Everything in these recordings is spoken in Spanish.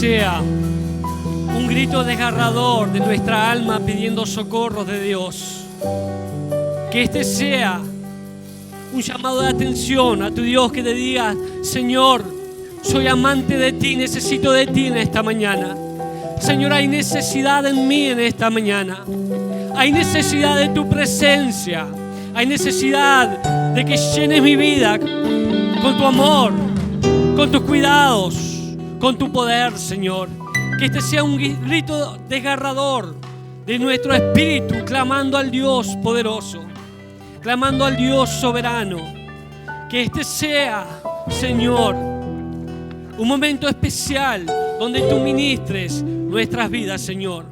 sea un grito desgarrador de nuestra alma pidiendo socorro de Dios. Que este sea un llamado de atención a tu Dios que te diga: Señor, soy amante de ti, necesito de ti en esta mañana. Señor, hay necesidad en mí en esta mañana. Hay necesidad de tu presencia. Hay necesidad de que llenes mi vida con tu amor, con tus cuidados, con tu poder, Señor. Que este sea un grito desgarrador de nuestro espíritu, clamando al Dios poderoso, clamando al Dios soberano. Que este sea, Señor, un momento especial donde tú ministres nuestras vidas, Señor.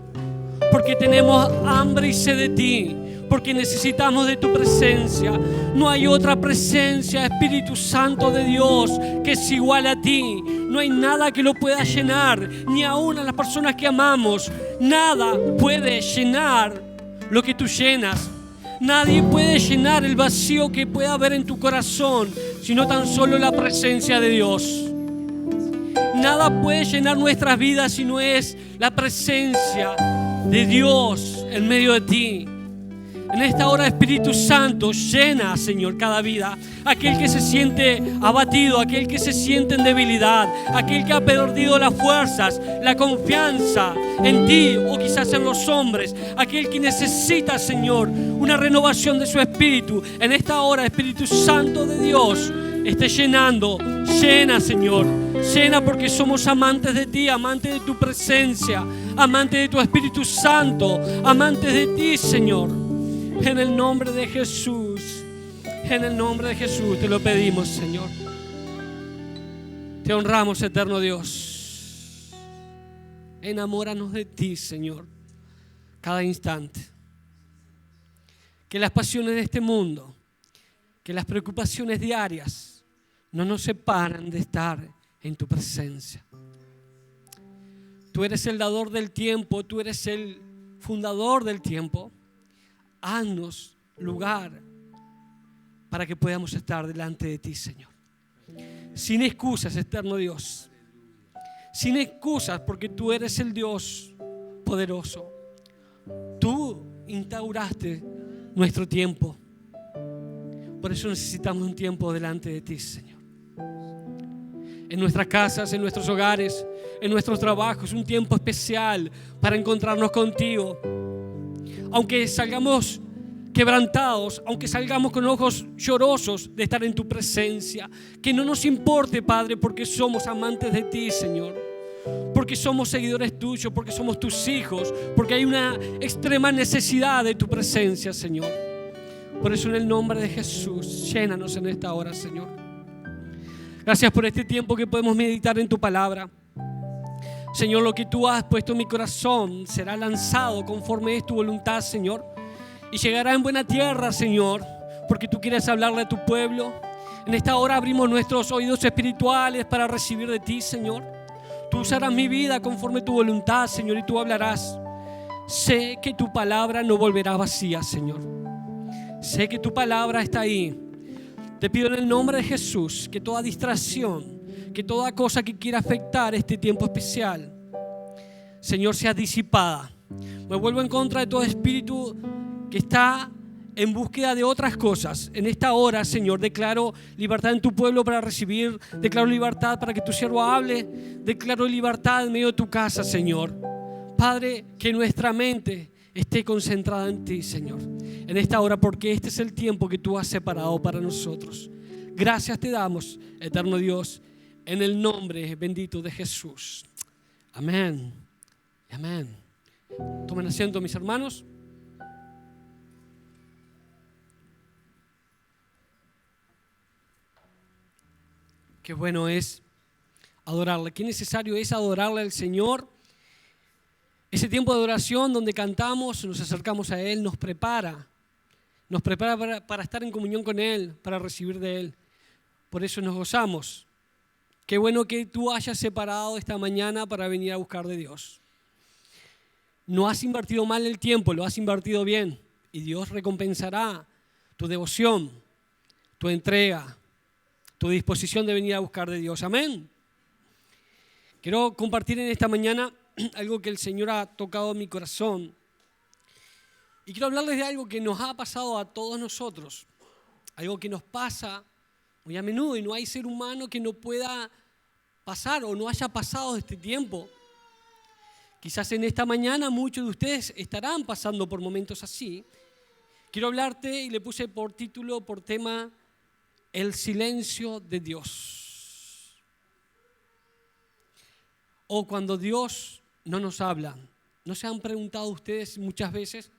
Porque tenemos hambre y sed de ti, porque necesitamos de tu presencia. No hay otra presencia, Espíritu Santo de Dios, que es igual a ti. No hay nada que lo pueda llenar, ni aún a las personas que amamos. Nada puede llenar lo que tú llenas. Nadie puede llenar el vacío que pueda haber en tu corazón, sino tan solo la presencia de Dios. Nada puede llenar nuestras vidas si no es la presencia de Dios en medio de ti. En esta hora, Espíritu Santo, llena, Señor, cada vida. Aquel que se siente abatido, aquel que se siente en debilidad, aquel que ha perdido las fuerzas, la confianza en ti o quizás en los hombres, aquel que necesita, Señor, una renovación de su espíritu. En esta hora, Espíritu Santo de Dios, esté llenando. Llena, Señor, llena, porque somos amantes de ti, amantes de tu presencia, amantes de tu Espíritu Santo, amantes de ti, Señor. En el nombre de Jesús, en el nombre de Jesús te lo pedimos, Señor. Te honramos, eterno Dios. Enamóranos de ti, Señor, cada instante. Que las pasiones de este mundo, que las preocupaciones diarias no nos separan de estar en tu presencia. Tú eres el dador del tiempo, tú eres el fundador del tiempo. Haznos lugar para que podamos estar delante de ti, Señor. Sin excusas, eterno Dios. Sin excusas, porque tú eres el Dios poderoso. Tú instauraste nuestro tiempo. Por eso necesitamos un tiempo delante de ti, Señor. En nuestras casas, en nuestros hogares, en nuestros trabajos, un tiempo especial para encontrarnos contigo. Aunque salgamos quebrantados, aunque salgamos con ojos llorosos de estar en tu presencia, que no nos importe, Padre, porque somos amantes de ti, Señor, porque somos seguidores tuyos, porque somos tus hijos, porque hay una extrema necesidad de tu presencia, Señor. Por eso, en el nombre de Jesús, llénanos en esta hora, Señor. Gracias por este tiempo que podemos meditar en tu palabra. Señor, lo que tú has puesto en mi corazón será lanzado conforme es tu voluntad, Señor, y llegará en buena tierra, Señor, porque tú quieres hablarle a tu pueblo. En esta hora abrimos nuestros oídos espirituales para recibir de ti, Señor. Tú usarás mi vida conforme tu voluntad, Señor, y tú hablarás. Sé que tu palabra no volverá vacía, Señor. Sé que tu palabra está ahí. Te pido en el nombre de Jesús que toda distracción, que toda cosa que quiera afectar este tiempo especial, Señor, sea disipada. Me vuelvo en contra de todo espíritu que está en búsqueda de otras cosas. En esta hora, Señor, declaro libertad en tu pueblo para recibir. Declaro libertad para que tu siervo hable. Declaro libertad en medio de tu casa, Señor. Padre, que nuestra mente esté concentrada en ti, Señor, en esta hora, porque este es el tiempo que tú has separado para nosotros. Gracias te damos, eterno Dios, en el nombre bendito de Jesús. Amén. Amén. Tomen asiento, mis hermanos. Qué bueno es adorarle. Qué necesario es adorarle al Señor. Ese tiempo de adoración donde cantamos, nos acercamos a Él, nos prepara para estar en comunión con Él, para recibir de Él. Por eso nos gozamos. Qué bueno que tú hayas separado esta mañana para venir a buscar de Dios. No has invertido mal el tiempo, lo has invertido bien. Y Dios recompensará tu devoción, tu entrega, tu disposición de venir a buscar de Dios. Amén. Quiero compartir en esta mañana algo que el Señor ha tocado en mi corazón. Y quiero hablarles de algo que nos ha pasado a todos nosotros. Algo que nos pasa muy a menudo y no hay ser humano que no pueda pasar o no haya pasado este tiempo. Quizás en esta mañana muchos de ustedes estarán pasando por momentos así. Quiero hablarte y le puse por título, por tema, el silencio de Dios. O cuando Dios no nos habla. ¿No se han preguntado ustedes muchas veces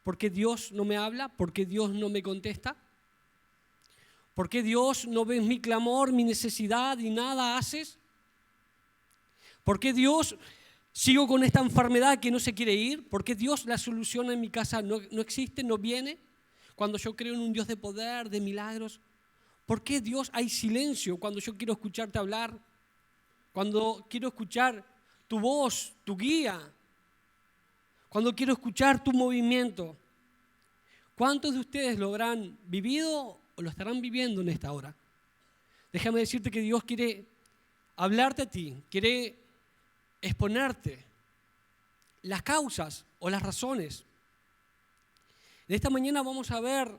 por qué Dios no me habla? ¿Por qué Dios no me contesta? ¿Por qué Dios no ve mi clamor, mi necesidad y nada haces? ¿Por qué Dios sigo con esta enfermedad que no se quiere ir? ¿Por qué Dios la solución en mi casa no existe, no viene? Cuando yo creo en un Dios de poder, de milagros. ¿Por qué Dios hay silencio cuando yo quiero escucharte hablar? Cuando quiero escuchar tu voz, tu guía. Cuando quiero escuchar tu movimiento. ¿Cuántos de ustedes lo habrán vivido o lo estarán viviendo en esta hora? Déjame decirte que Dios quiere hablarte a ti, quiere exponerte las causas o las razones. En esta mañana vamos a ver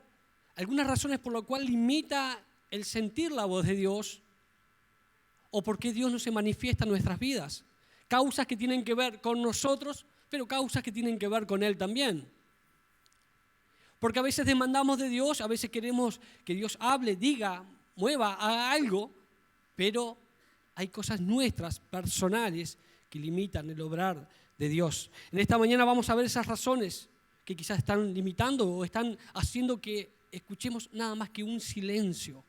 algunas razones por las cuales limita el sentir la voz de Dios o por qué Dios no se manifiesta en nuestras vidas. Causas que tienen que ver con nosotros, pero causas que tienen que ver con Él también. Porque a veces demandamos de Dios, a veces queremos que Dios hable, diga, mueva, haga algo, pero hay cosas nuestras, personales, que limitan el obrar de Dios. En esta mañana vamos a ver esas razones que quizás están limitando o están haciendo que escuchemos nada más que un silencio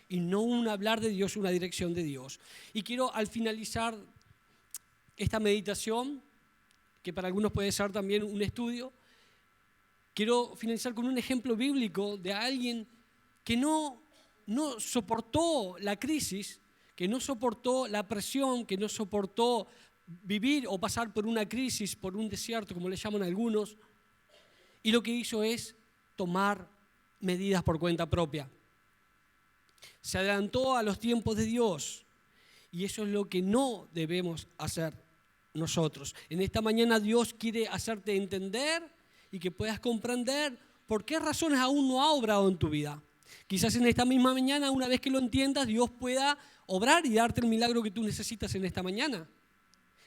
y no un hablar de Dios, una dirección de Dios. Y quiero al finalizar esta meditación, que para algunos puede ser también un estudio, quiero finalizar con un ejemplo bíblico de alguien que no soportó la crisis, que no soportó la presión, que no soportó vivir o pasar por una crisis, por un desierto, como le llaman algunos, y lo que hizo es tomar medidas por cuenta propia. Se adelantó a los tiempos de Dios, y eso es lo que no debemos hacer nosotros. En esta mañana Dios quiere hacerte entender y que puedas comprender por qué razones aún no ha obrado en tu vida. Quizás en esta misma mañana, una vez que lo entiendas, Dios pueda obrar y darte el milagro que tú necesitas en esta mañana.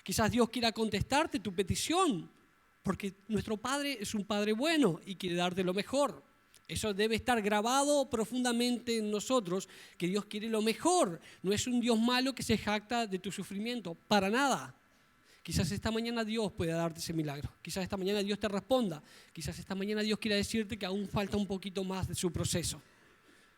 Quizás Dios quiera contestarte tu petición, porque nuestro Padre es un Padre bueno y quiere darte lo mejor. Eso debe estar grabado profundamente en nosotros, que Dios quiere lo mejor. No es un Dios malo que se jacta de tu sufrimiento, para nada. Quizás esta mañana Dios pueda darte ese milagro. Quizás esta mañana Dios te responda. Quizás esta mañana Dios quiera decirte que aún falta un poquito más de su proceso.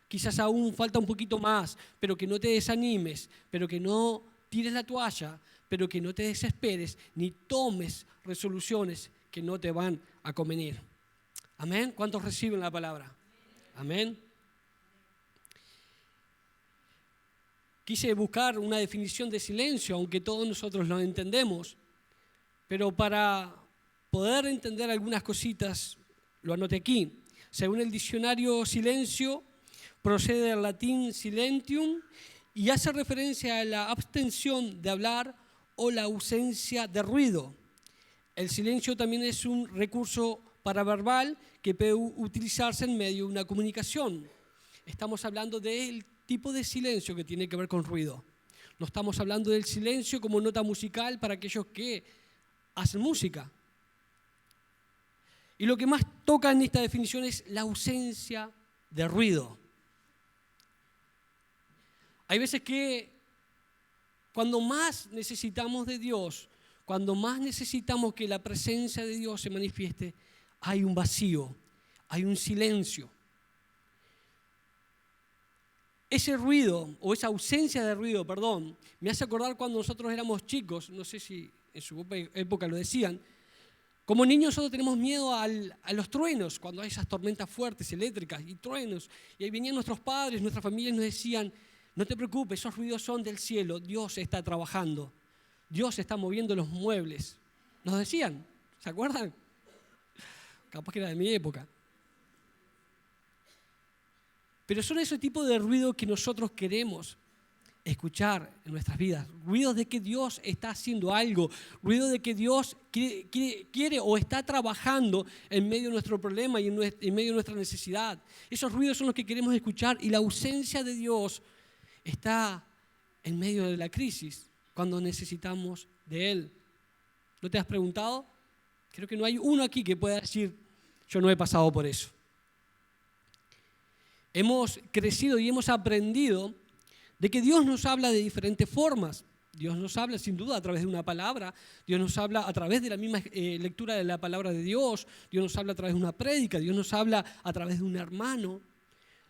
Quizás aún falta un poquito más, pero que no te desanimes, pero que no tires la toalla, pero que no te desesperes, ni tomes resoluciones que no te van a convenir. Amén. ¿Cuántos reciben la palabra? Amén. Quise buscar una definición de silencio, aunque todos nosotros lo entendemos, pero para poder entender algunas cositas, lo anoté aquí. Según el diccionario, silencio procede del latín silentium y hace referencia a la abstención de hablar o la ausencia de ruido. El silencio también es un recurso paraverbal que puede utilizarse en medio de una comunicación. Estamos hablando del tipo de silencio que tiene que ver con ruido. No estamos hablando del silencio como nota musical para aquellos que hacen música. Y lo que más toca en esta definición es la ausencia de ruido. Hay veces que cuando más necesitamos de Dios, cuando más necesitamos que la presencia de Dios se manifieste, hay un vacío, hay un silencio. Ese ruido, o esa ausencia de ruido, me hace acordar cuando nosotros éramos chicos, no sé si en su época lo decían, como niños nosotros tenemos miedo a los truenos, cuando hay esas tormentas fuertes, eléctricas y truenos, y ahí venían nuestros padres, nuestras familias y nos decían, no te preocupes, esos ruidos son del cielo, Dios está trabajando, Dios está moviendo los muebles. Nos decían, ¿se acuerdan? Capaz que era de mi época. Pero son ese tipo de ruido que nosotros queremos escuchar en nuestras vidas, ruidos de que Dios está haciendo algo, ruidos de que Dios quiere o está trabajando en medio de nuestro problema y en medio de nuestra necesidad. Esos ruidos son los que queremos escuchar y la ausencia de Dios está en medio de la crisis cuando necesitamos de Él. ¿No te has preguntado? Creo que no hay uno aquí que pueda decir, yo no he pasado por eso. Hemos crecido y hemos aprendido de que Dios nos habla de diferentes formas. Dios nos habla sin duda a través de una palabra, Dios nos habla a través de la misma lectura de la palabra de Dios, Dios nos habla a través de una prédica, Dios nos habla a través de un hermano,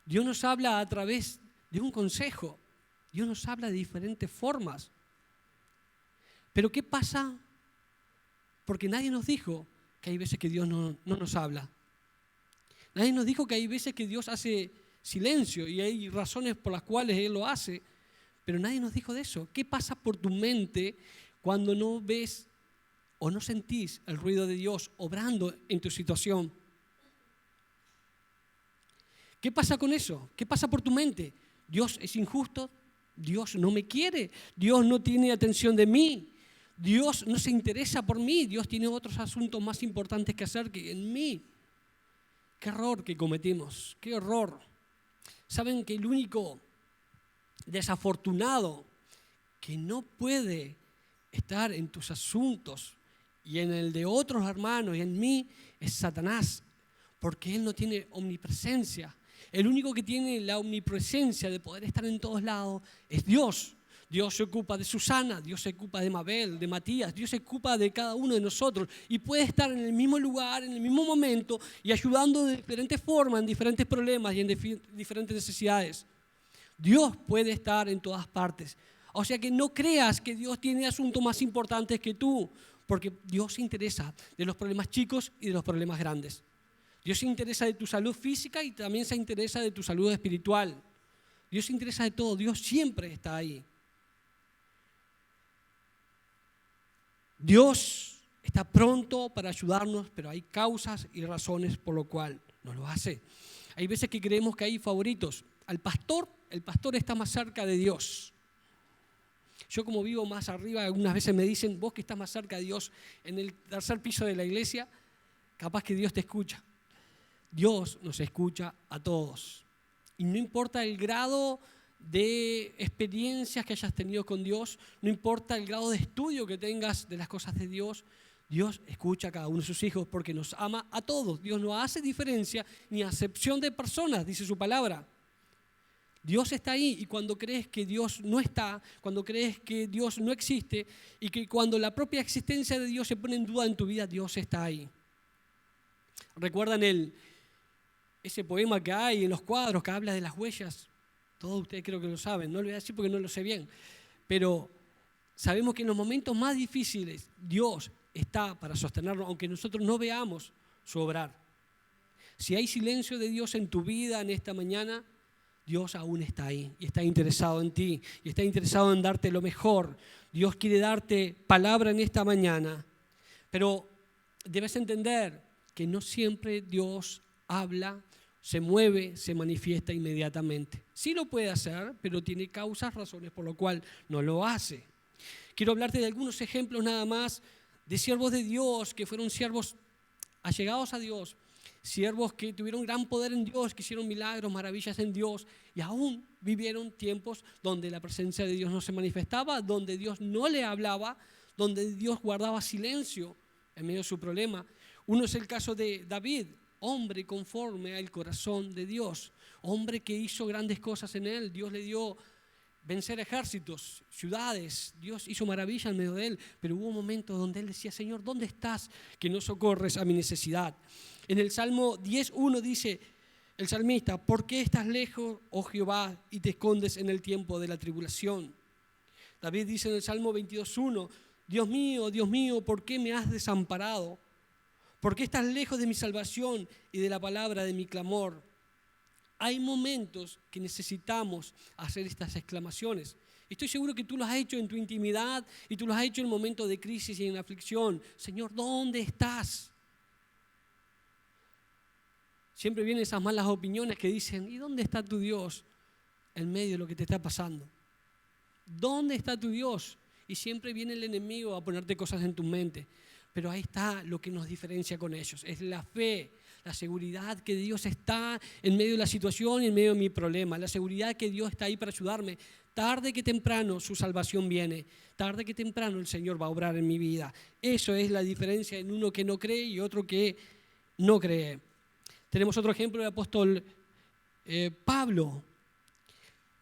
Dios nos habla a través de un consejo, Dios nos habla de diferentes formas. Pero ¿qué pasa? Porque nadie nos dijo que hay veces que Dios no nos habla. Nadie nos dijo que hay veces que Dios hace silencio y hay razones por las cuales Él lo hace, pero nadie nos dijo de eso. ¿Qué pasa por tu mente cuando no ves o no sentís el ruido de Dios obrando en tu situación? ¿Qué pasa con eso? ¿Qué pasa por tu mente? ¿Dios es injusto? ¿Dios no me quiere? ¿Dios no tiene atención de mí? ¿Dios no se interesa por mí? ¿Dios tiene otros asuntos más importantes que hacer que en mí? ¡Qué error que cometimos! ¡Qué horror! ¿Saben que el único desafortunado que no puede estar en tus asuntos y en el de otros hermanos y en mí es Satanás? Porque él no tiene omnipresencia. El único que tiene la omnipresencia de poder estar en todos lados es Dios. Dios se ocupa de Susana, Dios se ocupa de Mabel, de Matías, Dios se ocupa de cada uno de nosotros y puede estar en el mismo lugar, en el mismo momento y ayudando de diferentes formas, en diferentes problemas y en diferentes necesidades. Dios puede estar en todas partes. O sea que no creas que Dios tiene asuntos más importantes que tú, porque Dios se interesa de los problemas chicos y de los problemas grandes. Dios se interesa de tu salud física y también se interesa de tu salud espiritual. Dios se interesa de todo, Dios siempre está ahí. Dios está pronto para ayudarnos, pero hay causas y razones por lo cual no lo hace. Hay veces que creemos que hay favoritos. El pastor está más cerca de Dios. Yo como vivo más arriba, algunas veces me dicen, vos que estás más cerca de Dios en el tercer piso de la iglesia, capaz que Dios te escucha. Dios nos escucha a todos. Y no importa el grado de experiencias que hayas tenido con Dios, no importa el grado de estudio que tengas de las cosas de Dios, Dios escucha a cada uno de sus hijos porque nos ama a todos. Dios no hace diferencia ni acepción de personas, dice su palabra. Dios está ahí y cuando crees que Dios no está, cuando crees que Dios no existe y que cuando la propia existencia de Dios se pone en duda en tu vida, Dios está ahí. ¿Recuerdan ese poema que hay en los cuadros que habla de las huellas? Todos ustedes creo que lo saben, no lo voy a decir porque no lo sé bien, pero sabemos que en los momentos más difíciles Dios está para sostenernos, aunque nosotros no veamos su obrar. Si hay silencio de Dios en tu vida en esta mañana, Dios aún está ahí y está interesado en ti y está interesado en darte lo mejor. Dios quiere darte palabra en esta mañana, pero debes entender que no siempre Dios habla, se mueve, se manifiesta inmediatamente. Sí lo puede hacer, pero tiene causas, razones por lo cual no lo hace. Quiero hablarte de algunos ejemplos nada más de siervos de Dios que fueron siervos allegados a Dios, siervos que tuvieron gran poder en Dios, que hicieron milagros, maravillas en Dios y aún vivieron tiempos donde la presencia de Dios no se manifestaba, donde Dios no le hablaba, donde Dios guardaba silencio en medio de su problema. Uno es el caso de David, hombre conforme al corazón de Dios, hombre que hizo grandes cosas en él. Dios le dio vencer ejércitos, ciudades, Dios hizo maravillas en medio de él, pero hubo momentos donde él decía, Señor, ¿dónde estás que no socorres a mi necesidad? En el Salmo 10:1 dice el salmista, ¿por qué estás lejos, oh Jehová, y te escondes en el tiempo de la tribulación? David dice en el Salmo 22:1, Dios mío, ¿por qué me has desamparado? ¿Por qué estás lejos de mi salvación y de la palabra de mi clamor? Hay momentos que necesitamos hacer estas exclamaciones. Estoy seguro que tú lo has hecho en tu intimidad y tú lo has hecho en momentos de crisis y en aflicción. Señor, ¿dónde estás? Siempre vienen esas malas opiniones que dicen, ¿y dónde está tu Dios en medio de lo que te está pasando? ¿Dónde está tu Dios? Y siempre viene el enemigo a ponerte cosas en tu mente. Pero ahí está lo que nos diferencia con ellos. Es la fe, la seguridad que Dios está en medio de la situación y en medio de mi problema. La seguridad que Dios está ahí para ayudarme. Tarde que temprano su salvación viene. Tarde que temprano el Señor va a obrar en mi vida. Eso es la diferencia en uno que no cree y otro que no cree. Tenemos otro ejemplo del apóstol Pablo.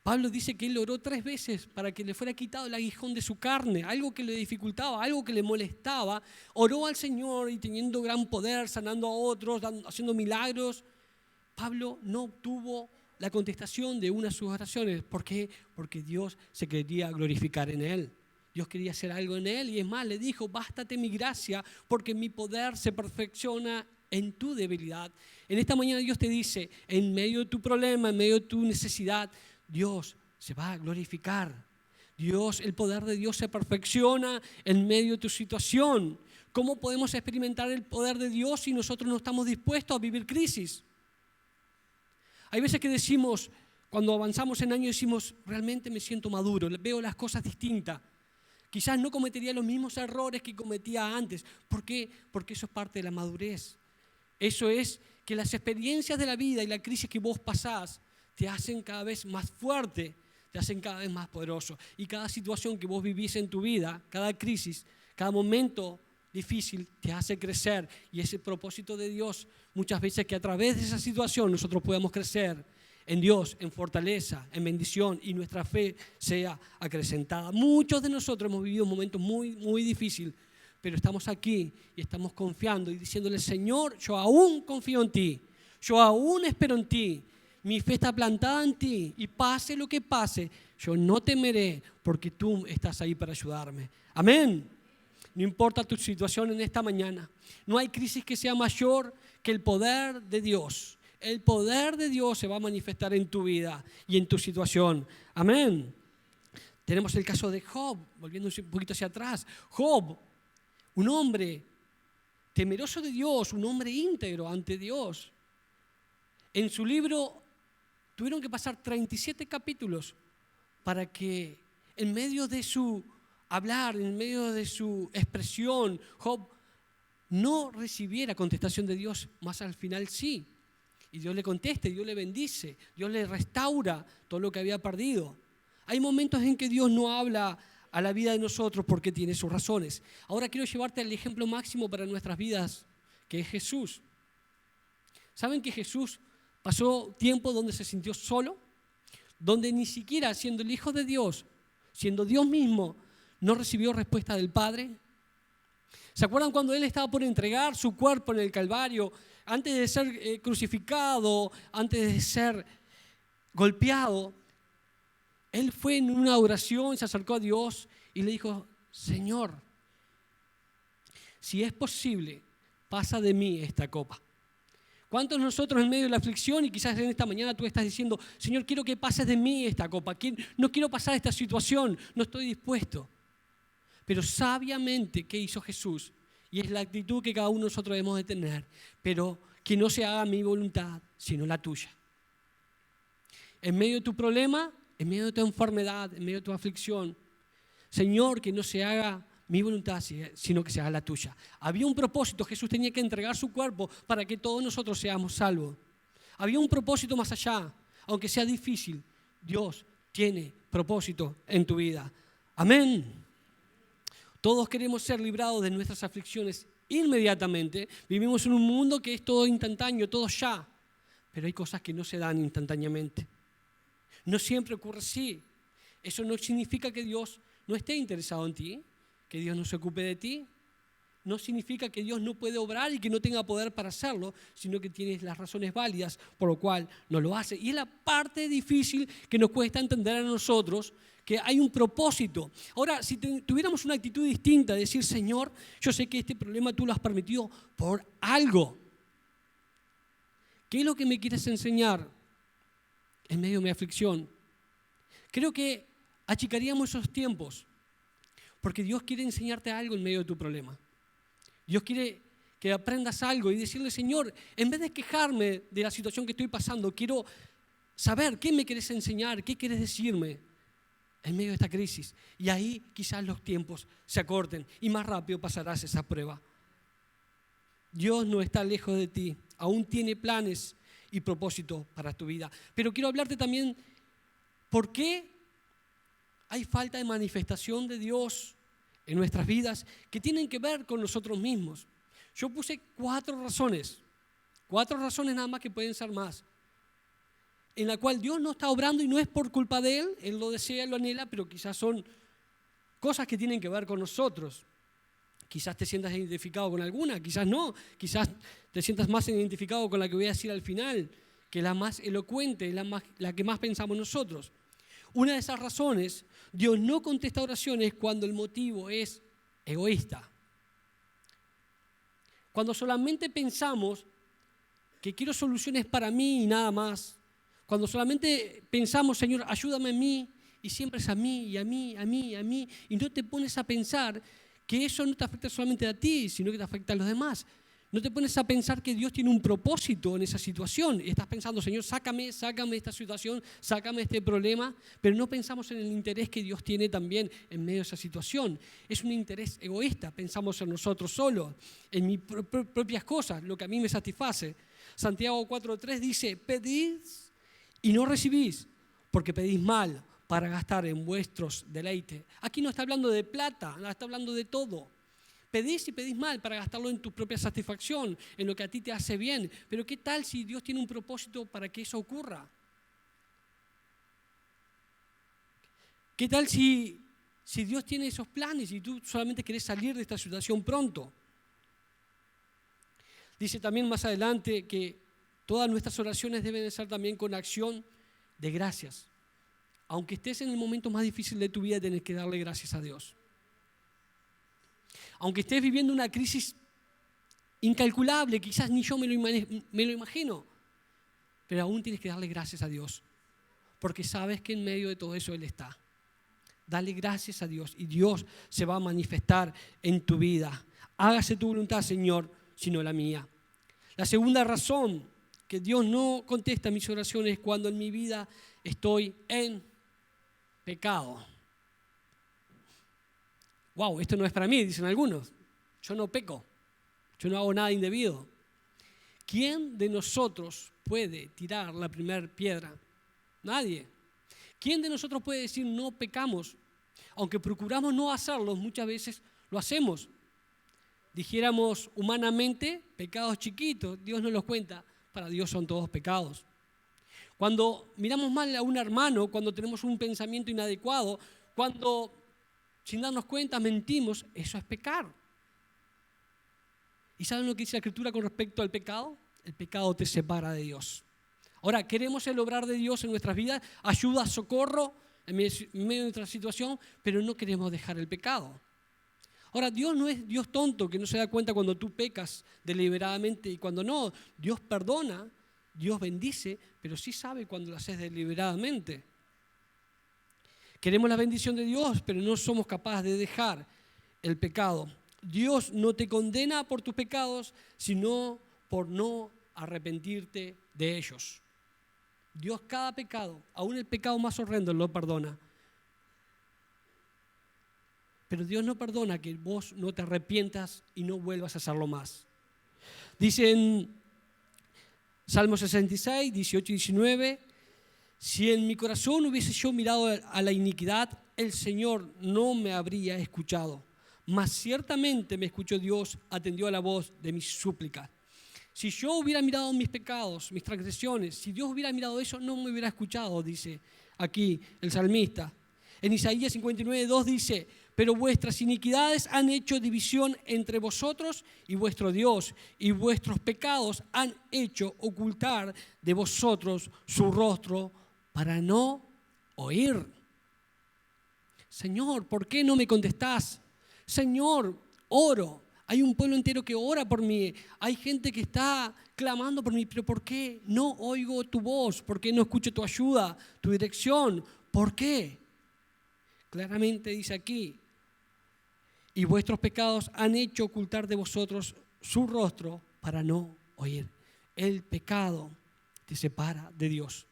Pablo dice que él oró 3 veces para que le fuera quitado el aguijón de su carne, algo que le dificultaba, algo que le molestaba. Oró al Señor y teniendo gran poder, sanando a otros, haciendo milagros. Pablo no obtuvo la contestación de una de sus oraciones. ¿Por qué? Porque Dios se quería glorificar en él. Dios quería hacer algo en él y es más, le dijo, bástate mi gracia porque mi poder se perfecciona en tu debilidad. En esta mañana Dios te dice, en medio de tu problema, en medio de tu necesidad, Dios se va a glorificar. El poder de Dios se perfecciona en medio de tu situación. ¿Cómo podemos experimentar el poder de Dios si nosotros no estamos dispuestos a vivir crisis? Hay veces que decimos, cuando avanzamos en años, decimos, realmente me siento maduro, veo las cosas distintas. Quizás no cometería los mismos errores que cometía antes. ¿Por qué? Porque eso es parte de la madurez. Eso es que las experiencias de la vida y la crisis que vos pasás te hacen cada vez más fuerte, te hacen cada vez más poderoso. Y cada situación que vos vivís en tu vida, cada crisis, cada momento difícil te hace crecer. Y ese propósito de Dios, muchas veces que a través de esa situación nosotros podamos crecer en Dios, en fortaleza, en bendición y nuestra fe sea acrecentada. Muchos de nosotros hemos vivido momentos muy, muy difíciles, pero estamos aquí y estamos confiando y diciéndole, Señor, yo aún confío en ti, yo aún espero en ti. Mi fe está plantada en ti y pase lo que pase, yo no temeré porque tú estás ahí para ayudarme. Amén. No importa tu situación en esta mañana. No hay crisis que sea mayor que el poder de Dios. El poder de Dios se va a manifestar en tu vida y en tu situación. Amén. Tenemos el caso de Job, volviendo un poquito hacia atrás. Job, un hombre temeroso de Dios, un hombre íntegro ante Dios. En su libro tuvieron que pasar 37 capítulos para que en medio de su hablar, en medio de su expresión, Job no recibiera contestación de Dios, más al final sí. Y Dios le contesta, Dios le bendice, Dios le restaura todo lo que había perdido. Hay momentos en que Dios no habla a la vida de nosotros porque tiene sus razones. Ahora quiero llevarte al ejemplo máximo para nuestras vidas, que es Jesús. ¿Saben que Jesús pasó tiempo donde se sintió solo? Donde ni siquiera siendo el Hijo de Dios, siendo Dios mismo, no recibió respuesta del Padre. ¿Se acuerdan cuando Él estaba por entregar su cuerpo en el Calvario? Antes de ser crucificado, antes de ser golpeado, Él fue en una oración, se acercó a Dios y le dijo, Señor, si es posible, pasa de mí esta copa. ¿Cuántos de nosotros en medio de la aflicción y quizás en esta mañana tú estás diciendo, Señor, quiero que pases de mí esta copa, no quiero pasar esta situación, no estoy dispuesto? Pero sabiamente, ¿qué hizo Jesús? Y es la actitud que cada uno de nosotros debemos de tener, pero que no se haga mi voluntad, sino la tuya. En medio de tu problema, en medio de tu enfermedad, en medio de tu aflicción, Señor, que no se haga mi voluntad, sino que se haga la tuya. Había un propósito, Jesús tenía que entregar su cuerpo para que todos nosotros seamos salvos. Había un propósito más allá, aunque sea difícil, Dios tiene propósito en tu vida. Amén. Todos queremos ser librados de nuestras aflicciones inmediatamente. Vivimos en un mundo que es todo instantáneo, todo ya. Pero hay cosas que no se dan instantáneamente. No siempre ocurre así. Eso no significa que Dios no esté interesado en ti, que Dios no se ocupe de ti. No significa que Dios no puede obrar y que no tenga poder para hacerlo, sino que tienes las razones válidas por lo cual no lo hace. Y es la parte difícil que nos cuesta entender a nosotros, que hay un propósito. Ahora, si tuviéramos una actitud distinta, decir, Señor, yo sé que este problema tú lo has permitido por algo. ¿Qué es lo que me quieres enseñar en medio de mi aflicción? Creo que achicaríamos esos tiempos, porque Dios quiere enseñarte algo en medio de tu problema. Dios quiere que aprendas algo y decirle, Señor, en vez de quejarme de la situación que estoy pasando, quiero saber qué me quieres enseñar, qué quieres decirme en medio de esta crisis. Y ahí quizás los tiempos se acorten y más rápido pasarás esa prueba. Dios no está lejos de ti, aún tiene planes y propósitos para tu vida. Pero quiero hablarte también por qué hay falta de manifestación de Dios en nuestras vidas que tienen que ver con nosotros mismos. Yo puse 4 razones nada más, que pueden ser más, en la cual Dios no está obrando y no es por culpa de Él, Él lo desea, lo anhela, pero quizás son cosas que tienen que ver con nosotros. Quizás te sientas identificado con alguna, quizás no, quizás te sientas más identificado con la que voy a decir al final, que es la más elocuente, la que más pensamos nosotros. Una de esas razones, Dios no contesta oraciones cuando el motivo es egoísta. Cuando solamente pensamos que quiero soluciones para mí y nada más. Cuando solamente pensamos, Señor, ayúdame a mí, y siempre es a mí, y a mí, a mí, a mí, y no te pones a pensar que eso no te afecta solamente a ti, sino que te afecta a los demás. No te pones a pensar que Dios tiene un propósito en esa situación. Estás pensando, Señor, sácame de esta situación, sácame de este problema, pero no pensamos en el interés que Dios tiene también en medio de esa situación. Es un interés egoísta, pensamos en nosotros solos, en mis propias cosas, lo que a mí me satisface. Santiago 4:3 dice, pedís y no recibís, porque pedís mal para gastar en vuestros deleites. Aquí no está hablando de plata, no está hablando de todo. Pedís y pedís mal para gastarlo en tu propia satisfacción, en lo que a ti te hace bien. Pero ¿qué tal si Dios tiene un propósito para que eso ocurra? ¿Qué tal si Dios tiene esos planes y tú solamente querés salir de esta situación pronto? Dice también más adelante que todas nuestras oraciones deben de ser también con acción de gracias. Aunque estés en el momento más difícil de tu vida, tienes que darle gracias a Dios. Aunque estés viviendo una crisis incalculable, quizás ni yo me lo imagino, pero aún tienes que darle gracias a Dios, porque sabes que en medio de todo eso Él está. Dale gracias a Dios y Dios se va a manifestar en tu vida. Hágase tu voluntad, Señor, sino la mía. La segunda razón que Dios no contesta mis oraciones es cuando en mi vida estoy en pecado. Wow, esto no es para mí, dicen algunos. Yo no peco, yo no hago nada indebido. ¿Quién de nosotros puede tirar la primera piedra? Nadie. ¿Quién de nosotros puede decir no pecamos? Aunque procuramos no hacerlo, muchas veces lo hacemos. Dijéramos humanamente, pecados chiquitos, Dios nos los cuenta, para Dios son todos pecados. Cuando miramos mal a un hermano, cuando tenemos un pensamiento inadecuado, cuando sin darnos cuenta mentimos, eso es pecar. ¿Y saben lo que dice la Escritura con respecto al pecado? El pecado te separa de Dios. Ahora, queremos el obrar de Dios en nuestras vidas, ayuda, socorro en medio de nuestra situación, pero no queremos dejar el pecado. Ahora, Dios no es Dios tonto que no se da cuenta cuando tú pecas deliberadamente y cuando no. Dios perdona, Dios bendice, pero sí sabe cuando lo haces deliberadamente. Queremos la bendición de Dios, pero no somos capaces de dejar el pecado. Dios no te condena por tus pecados, sino por no arrepentirte de ellos. Dios cada pecado, aún el pecado más horrendo, lo perdona. Pero Dios no perdona que vos no te arrepientas y no vuelvas a hacerlo más. Dice en Salmo 66, 18 y 19, si en mi corazón hubiese yo mirado a la iniquidad, el Señor no me habría escuchado. Mas ciertamente me escuchó Dios, atendió a la voz de mis súplicas. Si yo hubiera mirado mis pecados, mis transgresiones, si Dios hubiera mirado eso, no me hubiera escuchado, dice aquí el salmista. En Isaías 59, 2 dice, pero vuestras iniquidades han hecho división entre vosotros y vuestro Dios, y vuestros pecados han hecho ocultar de vosotros su rostro para no oír. Señor, ¿por qué no me contestás? Señor, oro. Hay un pueblo entero que ora por mí. Hay gente que está clamando por mí. Pero ¿por qué no oigo tu voz? ¿Por qué no escucho tu ayuda, tu dirección? ¿Por qué? Claramente dice aquí, y vuestros pecados han hecho ocultar de vosotros su rostro para no oír. El pecado te separa de Dios.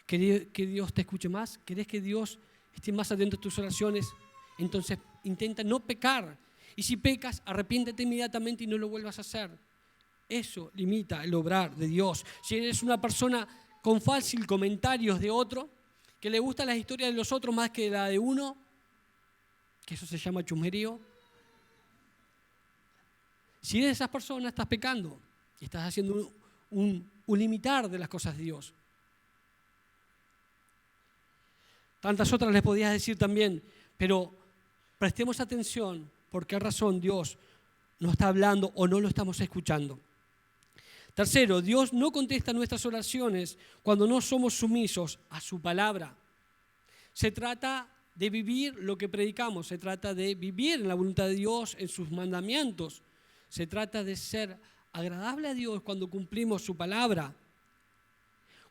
¿Querés que Dios te escuche más? ¿Querés que Dios estés más atento a tus oraciones, entonces intenta no pecar. Y si pecas, arrepiéntete inmediatamente y no lo vuelvas a hacer. Eso limita el obrar de Dios. Si eres una persona con fácil comentarios de otro, que le gustan las historias de los otros más que la de uno, que eso se llama chusmerío. Si eres de esas personas, estás pecando y estás haciendo un limitar de las cosas de Dios. Tantas otras les podías decir también, pero prestemos atención por qué razón Dios no está hablando o no lo estamos escuchando. Tercero, Dios no contesta nuestras oraciones cuando no somos sumisos a su palabra. Se trata de vivir lo que predicamos, se trata de vivir en la voluntad de Dios, en sus mandamientos. Se trata de ser agradable a Dios cuando cumplimos su palabra.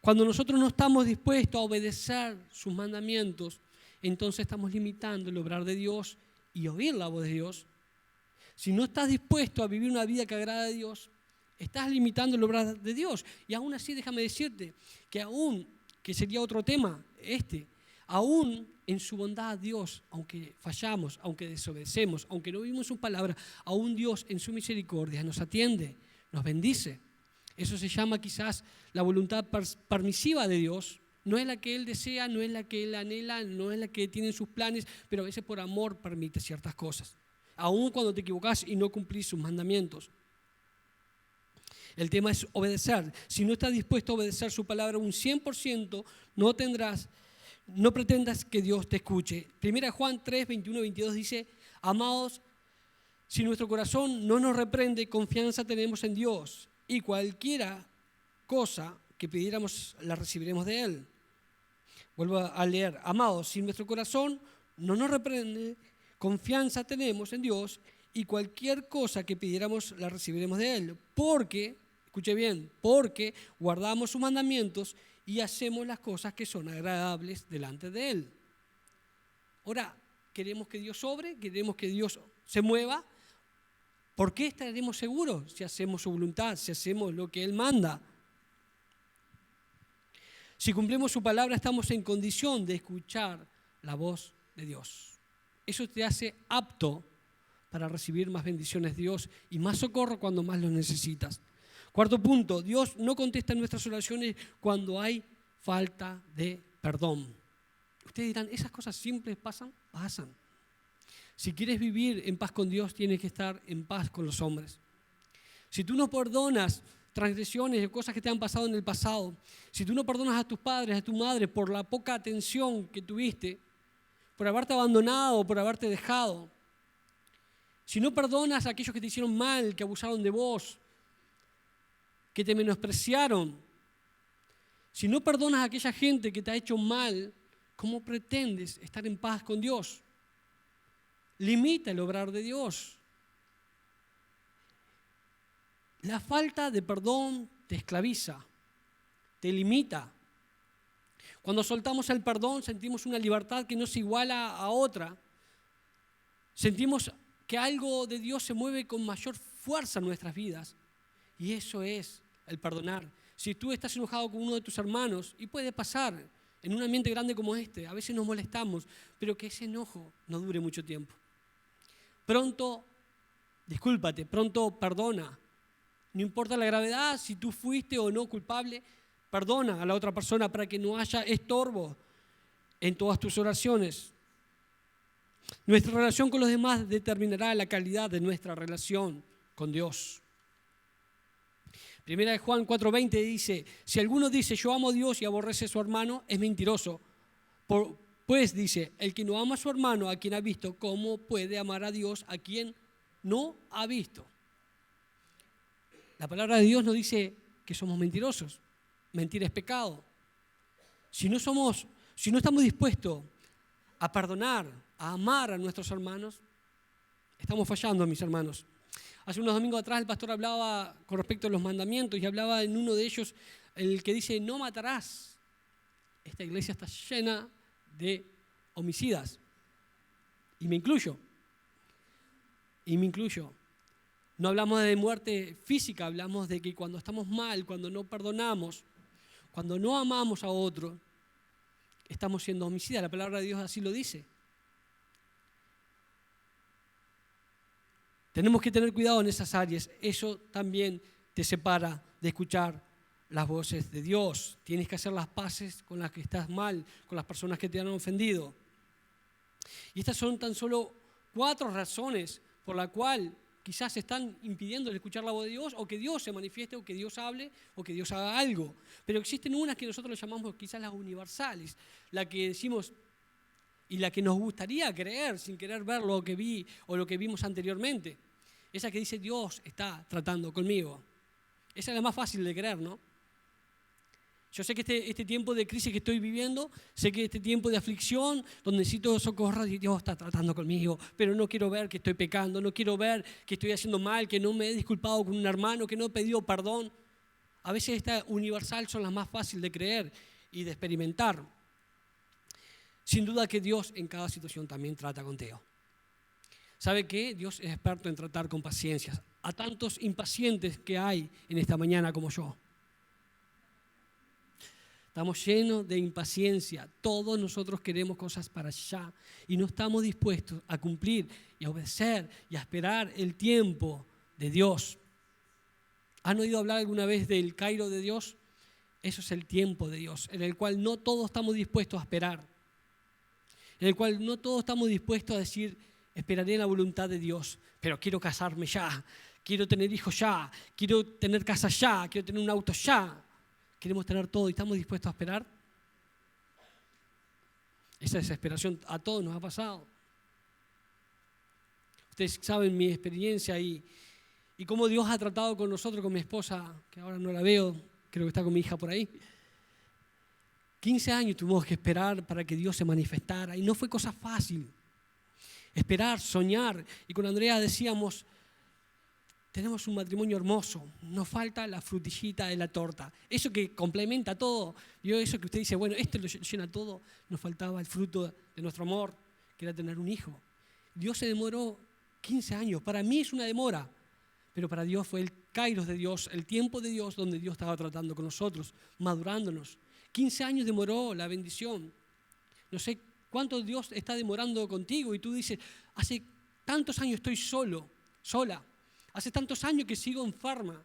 Cuando nosotros no estamos dispuestos a obedecer sus mandamientos, entonces estamos limitando el obrar de Dios y oír la voz de Dios. Si no estás dispuesto a vivir una vida que agrada a Dios, estás limitando el obrar de Dios. Y aún así, déjame decirte que sería otro tema, aún en su bondad Dios, aunque fallamos, aunque desobedecemos, aunque no vivimos su palabra, aún Dios en su misericordia nos atiende, nos bendice. Eso se llama quizás la voluntad permisiva de Dios. No es la que Él desea, no es la que Él anhela, no es la que tiene en sus planes, pero a veces por amor permite ciertas cosas. Aún cuando te equivocas y no cumplís sus mandamientos. El tema es obedecer. Si no estás dispuesto a obedecer su palabra un 100%, no pretendas que Dios te escuche. 1 Juan 3, 21 y 22 dice, amados, si nuestro corazón no nos reprende, confianza tenemos en Dios. Y cualquiera cosa que pidiéramos la recibiremos de Él. Vuelvo a leer. Amados, si nuestro corazón no nos reprende, confianza tenemos en Dios y cualquier cosa que pidiéramos la recibiremos de Él. Porque, escuche bien, porque guardamos sus mandamientos y hacemos las cosas que son agradables delante de Él. Ahora, queremos que Dios obre, queremos que Dios se mueva. ¿Por qué estaremos seguros si hacemos su voluntad, si hacemos lo que Él manda? Si cumplimos su palabra, estamos en condición de escuchar la voz de Dios. Eso te hace apto para recibir más bendiciones de Dios y más socorro cuando más lo necesitas. Cuarto punto, Dios no contesta nuestras oraciones cuando hay falta de perdón. Ustedes dirán, ¿esas cosas simples pasan? Pasan. Si quieres vivir en paz con Dios, tienes que estar en paz con los hombres. Si tú no perdonas transgresiones de cosas que te han pasado en el pasado, si tú no perdonas a tus padres, a tu madre por la poca atención que tuviste, por haberte abandonado, por haberte dejado, si no perdonas a aquellos que te hicieron mal, que abusaron de vos, que te menospreciaron, si no perdonas a aquella gente que te ha hecho mal, ¿cómo pretendes estar en paz con Dios? Limita el obrar de Dios. La falta de perdón te esclaviza, te limita. Cuando soltamos el perdón sentimos una libertad que no se iguala a otra. Sentimos que algo de Dios se mueve con mayor fuerza en nuestras vidas. Y eso es el perdonar. Si tú estás enojado con uno de tus hermanos, y puede pasar en un ambiente grande como este, a veces nos molestamos, pero que ese enojo no dure mucho tiempo. Pronto, discúlpate, pronto perdona. No importa la gravedad, si tú fuiste o no culpable, perdona a la otra persona para que no haya estorbo en todas tus oraciones. Nuestra relación con los demás determinará la calidad de nuestra relación con Dios. Primera de Juan 4:20 dice, si alguno dice yo amo a Dios y aborrece a su hermano, es mentiroso. Pues dice, el que no ama a su hermano, a quien ha visto, ¿cómo puede amar a Dios a quien no ha visto? La palabra de Dios nos dice que somos mentirosos. Mentir es pecado. Si no estamos dispuestos a perdonar, a amar a nuestros hermanos, estamos fallando, mis hermanos. Hace unos domingos atrás el pastor hablaba con respecto a los mandamientos y hablaba en uno de ellos, el que dice, no matarás. Esta iglesia está llena de homicidas. Y me incluyo. No hablamos de muerte física, hablamos de que cuando estamos mal, cuando no perdonamos, cuando no amamos a otro, estamos siendo homicidas. La palabra de Dios así lo dice. Tenemos que tener cuidado en esas áreas. Eso también te separa de escuchar las voces de Dios. Tienes que hacer las paces con las que estás mal, con las personas que te han ofendido. Y estas son tan solo 4 razones por las cuales quizás están impidiendo el escuchar la voz de Dios, o que Dios se manifieste, o que Dios hable, o que Dios haga algo. Pero existen unas que nosotros llamamos quizás las universales, la que decimos y la que nos gustaría creer sin querer ver lo que vi o lo que vimos anteriormente. Esa que dice Dios está tratando conmigo. Esa es la más fácil de creer, ¿no? Yo sé que este tiempo de crisis que estoy viviendo, sé que este tiempo de aflicción, donde necesito socorro, Dios está tratando conmigo, pero no quiero ver que estoy pecando, no quiero ver que estoy haciendo mal, que no me he disculpado con un hermano, que no he pedido perdón. A veces esta universal son las más fáciles de creer y de experimentar. Sin duda que Dios en cada situación también trata contigo. ¿Sabe qué? Dios es experto en tratar con paciencia a tantos impacientes que hay en esta mañana como yo. Estamos llenos de impaciencia. Todos nosotros queremos cosas para allá y no estamos dispuestos a cumplir y a obedecer y a esperar el tiempo de Dios. ¿Han oído hablar alguna vez del Kairos de Dios? Eso es el tiempo de Dios, en el cual no todos estamos dispuestos a esperar, en el cual no todos estamos dispuestos a decir, esperaré en la voluntad de Dios, pero quiero casarme ya, quiero tener hijos ya, quiero tener casa ya, quiero tener un auto ya. Queremos tener todo y estamos dispuestos a esperar. Esa desesperación a todos nos ha pasado. Ustedes saben mi experiencia y cómo Dios ha tratado con nosotros, con mi esposa, que ahora no la veo, creo que está con mi hija por ahí. 15 años tuvimos que esperar para que Dios se manifestara y no fue cosa fácil. Esperar, soñar. Y con Andrea decíamos, tenemos un matrimonio hermoso, nos falta la frutillita de la torta. Eso que complementa todo. Yo eso que usted dice, bueno, esto lo llena todo. Nos faltaba el fruto de nuestro amor, que era tener un hijo. Dios se demoró 15 años. Para mí es una demora, pero para Dios fue el kairos de Dios, el tiempo de Dios donde Dios estaba tratando con nosotros, madurándonos. 15 años demoró la bendición. No sé cuánto Dios está demorando contigo y tú dices, hace tantos años estoy solo, sola. Hace tantos años que sigo enferma.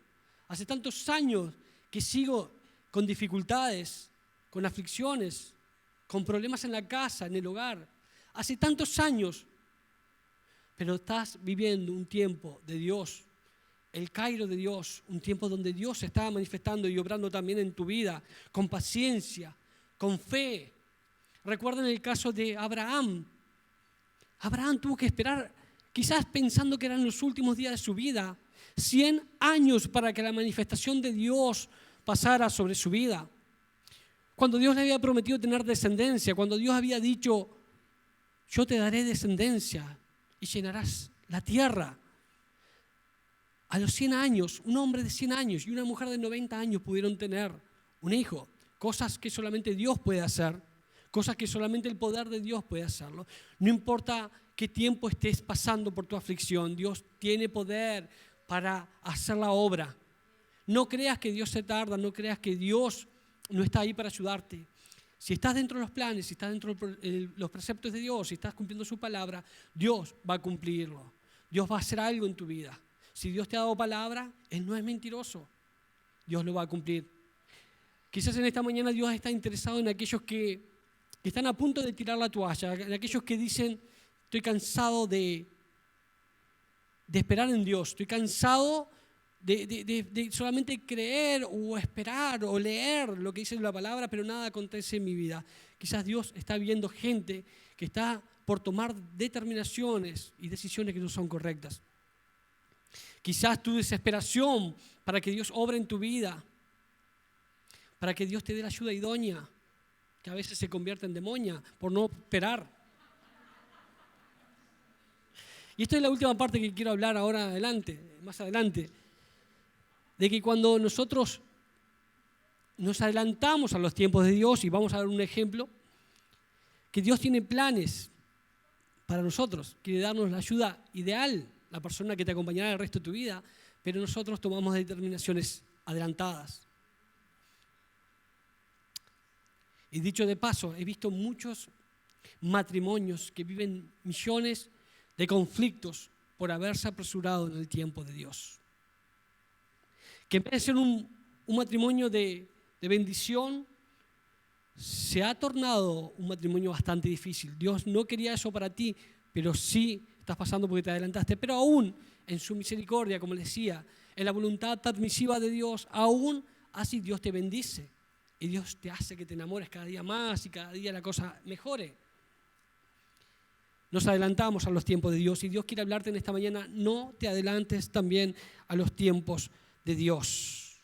Hace tantos años que sigo con dificultades, con aflicciones, con problemas en la casa, en el hogar. Hace tantos años, pero estás viviendo un tiempo de Dios, el Kairos de Dios, un tiempo donde Dios se está manifestando y obrando también en tu vida, con paciencia, con fe. Recuerden el caso de Abraham. Abraham tuvo que esperar, quizás pensando que eran los últimos días de su vida, 100 años para que la manifestación de Dios pasara sobre su vida. Cuando Dios le había prometido tener descendencia, cuando Dios había dicho, yo te daré descendencia y llenarás la tierra. A los 100 años, un hombre de 100 años y una mujer de 90 años pudieron tener un hijo. Cosas que solamente Dios puede hacer, cosas que solamente el poder de Dios puede hacerlo. No importa qué tiempo estés pasando por tu aflicción, Dios tiene poder para hacer la obra. No creas que Dios se tarda, no creas que Dios no está ahí para ayudarte. Si estás dentro de los planes, si estás dentro de los preceptos de Dios, si estás cumpliendo su palabra, Dios va a cumplirlo. Dios va a hacer algo en tu vida. Si Dios te ha dado palabra, Él no es mentiroso. Dios lo va a cumplir. Quizás en esta mañana Dios está interesado en aquellos que están a punto de tirar la toalla, en aquellos que dicen, estoy cansado de esperar en Dios, estoy cansado de solamente creer o esperar o leer lo que dice la palabra, pero nada acontece en mi vida. Quizás Dios está viendo gente que está por tomar determinaciones y decisiones que no son correctas. Quizás tu desesperación para que Dios obre en tu vida, para que Dios te dé la ayuda idónea, que a veces se convierte en demonia por no esperar. Y esta es la última parte que quiero hablar ahora más adelante, de que cuando nosotros nos adelantamos a los tiempos de Dios, y vamos a dar un ejemplo, que Dios tiene planes para nosotros, quiere darnos la ayuda ideal, la persona que te acompañará el resto de tu vida, pero nosotros tomamos determinaciones adelantadas. Y dicho de paso, he visto muchos matrimonios que viven millones de conflictos por haberse apresurado en el tiempo de Dios. Que en vez de ser un matrimonio de bendición, se ha tornado un matrimonio bastante difícil. Dios no quería eso para ti, pero sí estás pasando porque te adelantaste. Pero aún en su misericordia, como les decía, en la voluntad admisiva de Dios, aún así Dios te bendice. Y Dios te hace que te enamores cada día más y cada día la cosa mejore. Nos adelantamos a los tiempos de Dios y Dios quiere hablarte en esta mañana. No te adelantes también a los tiempos de Dios.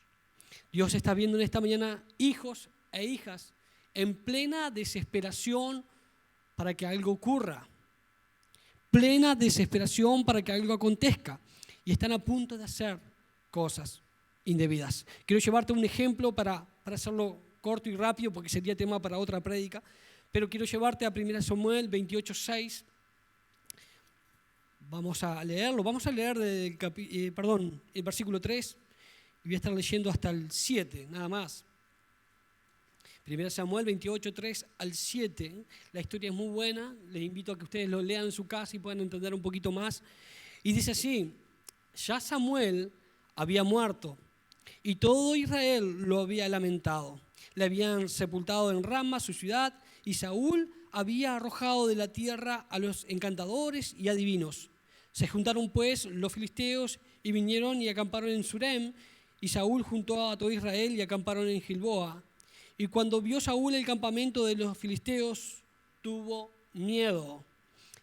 Dios está viendo en esta mañana hijos e hijas en plena desesperación para que algo ocurra. Plena desesperación para que algo acontezca. Y están a punto de hacer cosas indebidas. Quiero llevarte un ejemplo para hacerlo corto y rápido, porque sería tema para otra prédica. Pero quiero llevarte a 1 Samuel 28:6. Vamos a leerlo. Vamos a leer el versículo 3. Y voy a estar leyendo hasta el 7, nada más. 1 Samuel 28:3 al 7. La historia es muy buena. Les invito a que ustedes lo lean en su casa y puedan entender un poquito más. Y dice así: ya Samuel había muerto y todo Israel lo había lamentado. Le habían sepultado en Rama, su ciudad, y Saúl había arrojado de la tierra a los encantadores y adivinos. Se juntaron pues los filisteos y vinieron y acamparon en Surem, y Saúl juntó a todo Israel y acamparon en Gilboa. Y cuando vio Saúl el campamento de los filisteos, tuvo miedo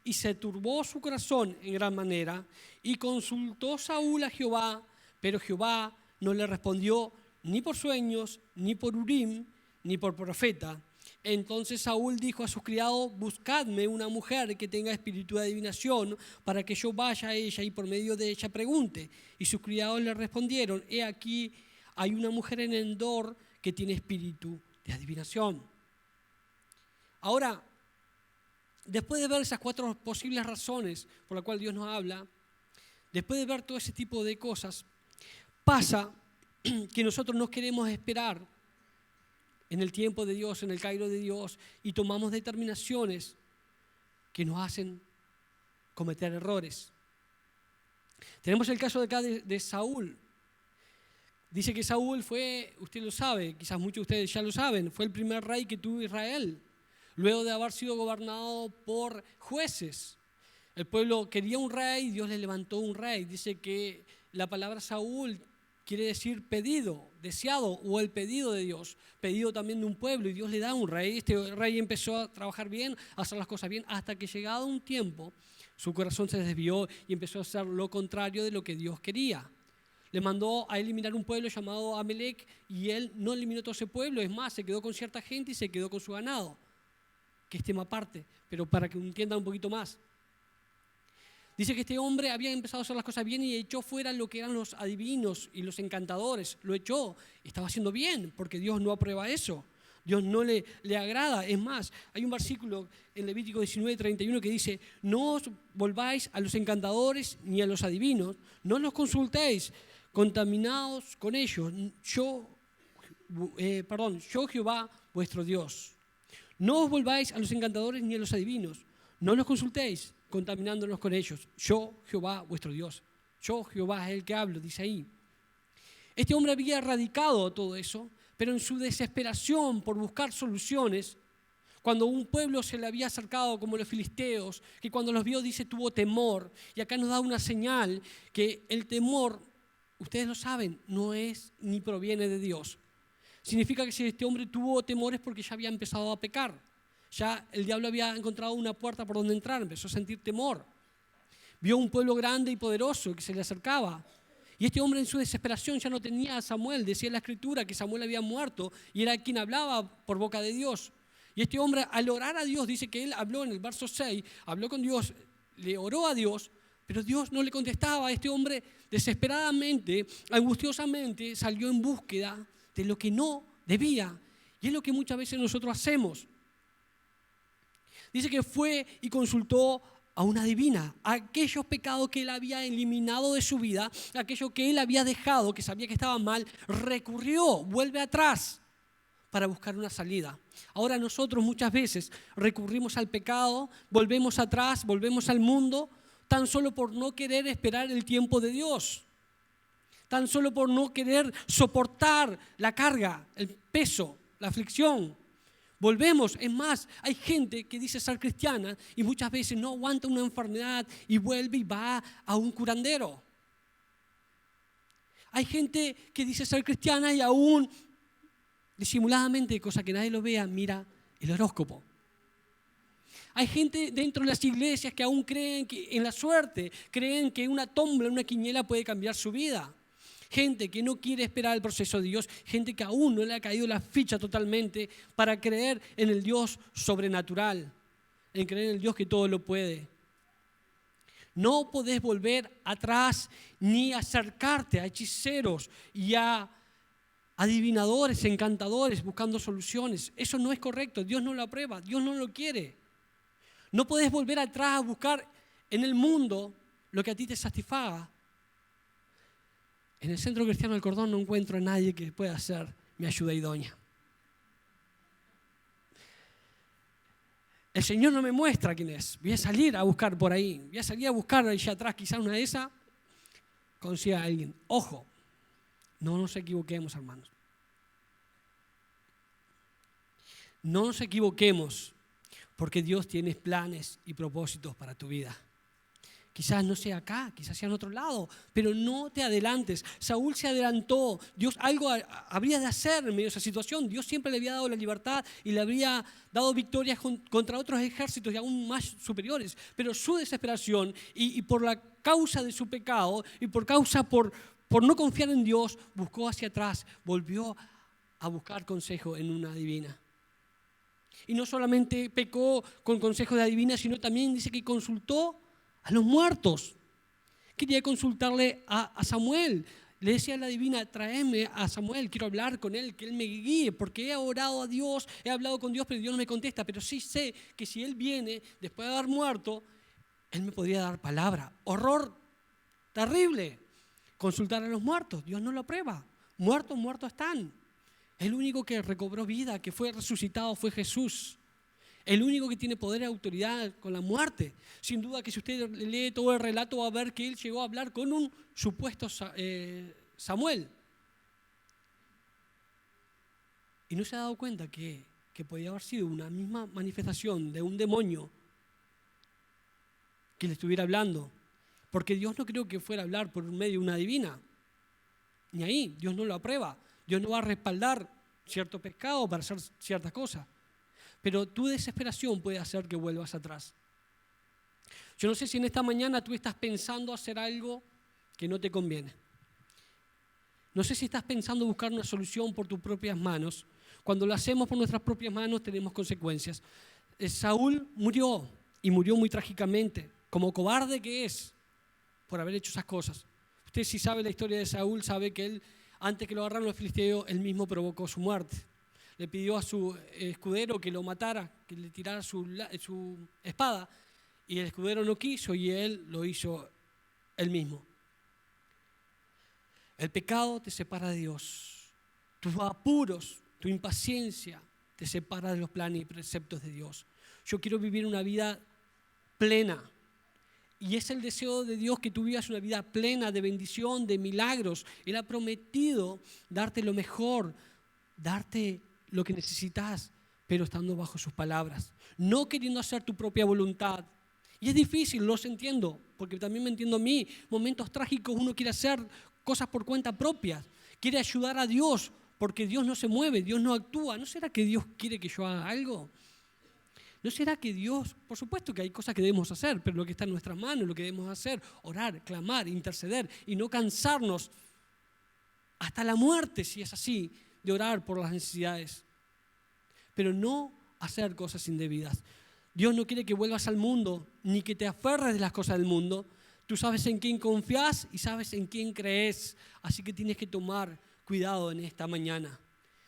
y se turbó su corazón en gran manera. Y consultó Saúl a Jehová, pero Jehová no le respondió ni por sueños, ni por Urim, ni por profeta. Entonces Saúl dijo a sus criados: buscadme una mujer que tenga espíritu de adivinación, para que yo vaya a ella y por medio de ella pregunte. Y sus criados le respondieron: he aquí, hay una mujer en Endor que tiene espíritu de adivinación. Ahora, después de ver esas 4 posibles razones por las cuales Dios nos habla, después de ver todo ese tipo de cosas, pasa que nosotros no queremos esperar en el tiempo de Dios, en el Cairo de Dios, y tomamos determinaciones que nos hacen cometer errores. Tenemos el caso de acá de Saúl. Dice que Saúl fue, usted lo sabe, quizás muchos de ustedes ya lo saben, fue el primer rey que tuvo Israel, luego de haber sido gobernado por jueces. El pueblo quería un rey, Dios le levantó un rey. Dice que la palabra Saúl quiere decir pedido, deseado, o el pedido de Dios, pedido también de un pueblo, y Dios le da un rey. Este rey empezó a trabajar bien, a hacer las cosas bien, hasta que llegado un tiempo, su corazón se desvió y empezó a hacer lo contrario de lo que Dios quería. Le mandó a eliminar un pueblo llamado Amalek, y él no eliminó todo ese pueblo, es más, se quedó con cierta gente y se quedó con su ganado, que es tema aparte, pero para que entiendan un poquito más. Dice que este hombre había empezado a hacer las cosas bien y echó fuera lo que eran los adivinos y los encantadores. Lo echó, estaba haciendo bien, porque Dios no aprueba eso. Dios no le agrada. Es más, hay un versículo en Levítico 19:31 que dice: no os volváis a los encantadores ni a los adivinos, no los consultéis, contaminados con ellos. Yo Jehová vuestro Dios. No os volváis a los encantadores ni a los adivinos, no los consultéis, contaminándonos con ellos. Yo, Jehová, vuestro Dios. Yo, Jehová, es el que hablo, dice ahí. Este hombre había erradicado todo eso, pero en su desesperación por buscar soluciones, cuando un pueblo se le había acercado como los filisteos, que cuando los vio, dice, tuvo temor. Y acá nos da una señal que el temor, ustedes lo saben, no es ni proviene de Dios. Significa que si este hombre tuvo temor es porque ya había empezado a pecar. Ya el diablo había encontrado una puerta por donde entrar, empezó a sentir temor. Vio un pueblo grande y poderoso que se le acercaba. Y este hombre en su desesperación ya no tenía a Samuel. Decía en la Escritura que Samuel había muerto y era quien hablaba por boca de Dios. Y este hombre, al orar a Dios, dice que él habló en el verso 6, habló con Dios, le oró a Dios, pero Dios no le contestaba. Este hombre desesperadamente, angustiosamente, salió en búsqueda de lo que no debía. Y es lo que muchas veces nosotros hacemos. Dice que fue y consultó a una adivina, aquellos pecados que él había eliminado de su vida, aquello que él había dejado, que sabía que estaba mal, recurrió, vuelve atrás, para buscar una salida. Ahora nosotros muchas veces recurrimos al pecado, volvemos atrás, volvemos al mundo, tan solo por no querer esperar el tiempo de Dios, tan solo por no querer soportar la carga, el peso, la aflicción. Volvemos, es más, hay gente que dice ser cristiana y muchas veces no aguanta una enfermedad y vuelve y va a un curandero. Hay gente que dice ser cristiana y aún disimuladamente, cosa que nadie lo vea, mira el horóscopo. Hay gente dentro de las iglesias que aún creen en la suerte, creen que una tómbola, una quiniela puede cambiar su vida. Gente que no quiere esperar el proceso de Dios, gente que aún no le ha caído la ficha totalmente para creer en el Dios sobrenatural, en creer en el Dios que todo lo puede. No podés volver atrás ni acercarte a hechiceros y a adivinadores, encantadores, buscando soluciones. Eso no es correcto, Dios no lo aprueba, Dios no lo quiere. No podés volver atrás a buscar en el mundo lo que a ti te satisfaga. En el Centro Cristiano del Cordón no encuentro a nadie que pueda ser mi ayuda idónea. El Señor no me muestra quién es. Voy a salir a buscar por ahí. Voy a salir a buscar allá atrás, quizás una de esas consiga a alguien. Ojo, no nos equivoquemos, hermanos. No nos equivoquemos, porque Dios tiene planes y propósitos para tu vida. Quizás no sea acá, quizás sea en otro lado, pero no te adelantes. Saúl se adelantó. Dios algo habría de hacer en medio de esa situación. Dios siempre le había dado la libertad y le habría dado victorias contra otros ejércitos y aún más superiores. Pero su desesperación y por la causa de su pecado y por no confiar en Dios, buscó hacia atrás, volvió a buscar consejo en una adivina. Y no solamente pecó con consejos de adivina, sino también dice que consultó a los muertos. Quería consultarle a Samuel. Le decía a la adivina, tráeme a Samuel, quiero hablar con él, que él me guíe, porque he orado a Dios, he hablado con Dios, pero Dios no me contesta. Pero sí sé que si él viene, después de haber muerto, él me podría dar palabra. Horror terrible. Consultar a los muertos, Dios no lo aprueba. Muertos, muertos están. El único que recobró vida, que fue resucitado, fue Jesús. El único que tiene poder y autoridad con la muerte. Sin duda que si usted lee todo el relato va a ver que él llegó a hablar con un supuesto Samuel. Y no se ha dado cuenta que podía haber sido una misma manifestación de un demonio que le estuviera hablando. Porque Dios no creo que fuera a hablar por medio de una divina. Ni ahí, Dios no lo aprueba. Dios no va a respaldar cierto pecado para hacer ciertas cosas. Pero tu desesperación puede hacer que vuelvas atrás. Yo no sé si en esta mañana tú estás pensando hacer algo que no te conviene. No sé si estás pensando buscar una solución por tus propias manos. Cuando lo hacemos por nuestras propias manos tenemos consecuencias. Saúl murió y murió muy trágicamente, como cobarde que es por haber hecho esas cosas. Usted si sabe la historia de Saúl sabe que él, antes que lo agarraran los filisteos, él mismo provocó su muerte. Le pidió a su escudero que lo matara, que le tirara su espada, y el escudero no quiso y él lo hizo él mismo. El pecado te separa de Dios. Tus apuros, tu impaciencia te separa de los planes y preceptos de Dios. Yo quiero vivir una vida plena. Y es el deseo de Dios que tú vivas una vida plena de bendición, de milagros. Él ha prometido darte lo mejor, darte lo que necesitas, pero estando bajo sus palabras, no queriendo hacer tu propia voluntad. Y es difícil, los entiendo, porque también me entiendo a mí. Momentos trágicos uno quiere hacer cosas por cuenta propia, quiere ayudar a Dios, porque Dios no se mueve, Dios no actúa. ¿No será que Dios quiere que yo haga algo? ¿No será que Dios, por supuesto que hay cosas que debemos hacer, pero lo que está en nuestras manos, lo que debemos hacer, orar, clamar, interceder y no cansarnos hasta la muerte, si es así, de orar por las necesidades, pero no hacer cosas indebidas. Dios no quiere que vuelvas al mundo, ni que te aferres de las cosas del mundo. Tú sabes en quién confías y sabes en quién crees, así que tienes que tomar cuidado en esta mañana.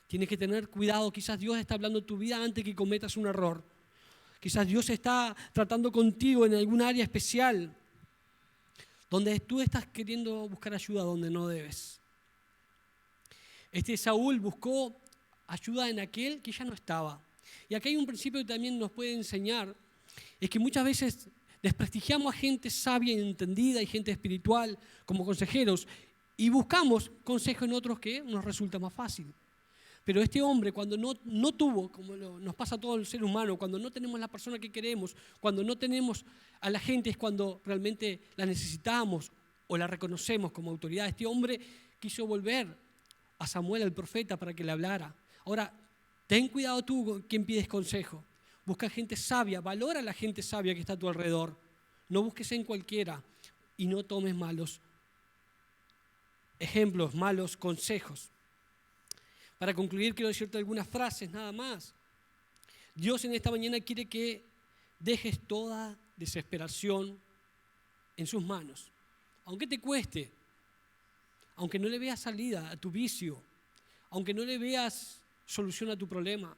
Tienes que tener cuidado, quizás Dios está hablando de tu vida antes que cometas un error. Quizás Dios está tratando contigo en algún área especial, donde tú estás queriendo buscar ayuda donde no debes. Saúl buscó ayuda en aquel que ya no estaba. Y acá hay un principio que también nos puede enseñar, es que muchas veces desprestigiamos a gente sabia y entendida y gente espiritual como consejeros y buscamos consejos en otros que nos resulta más fácil. Pero este hombre, cuando no tuvo, como nos pasa a todo el ser humano, cuando no tenemos la persona que queremos, cuando no tenemos a la gente, es cuando realmente la necesitamos o la reconocemos como autoridad. Este hombre quiso volver a Samuel, el profeta, para que le hablara. Ahora, ten cuidado tú con quien pides consejo. Busca gente sabia, valora a la gente sabia que está a tu alrededor. No busques en cualquiera y no tomes malos ejemplos, malos consejos. Para concluir, quiero decirte algunas frases nada más. Dios en esta mañana quiere que dejes toda desesperación en sus manos. Aunque te cueste, aunque no le veas salida a tu vicio, aunque no le veas solución a tu problema,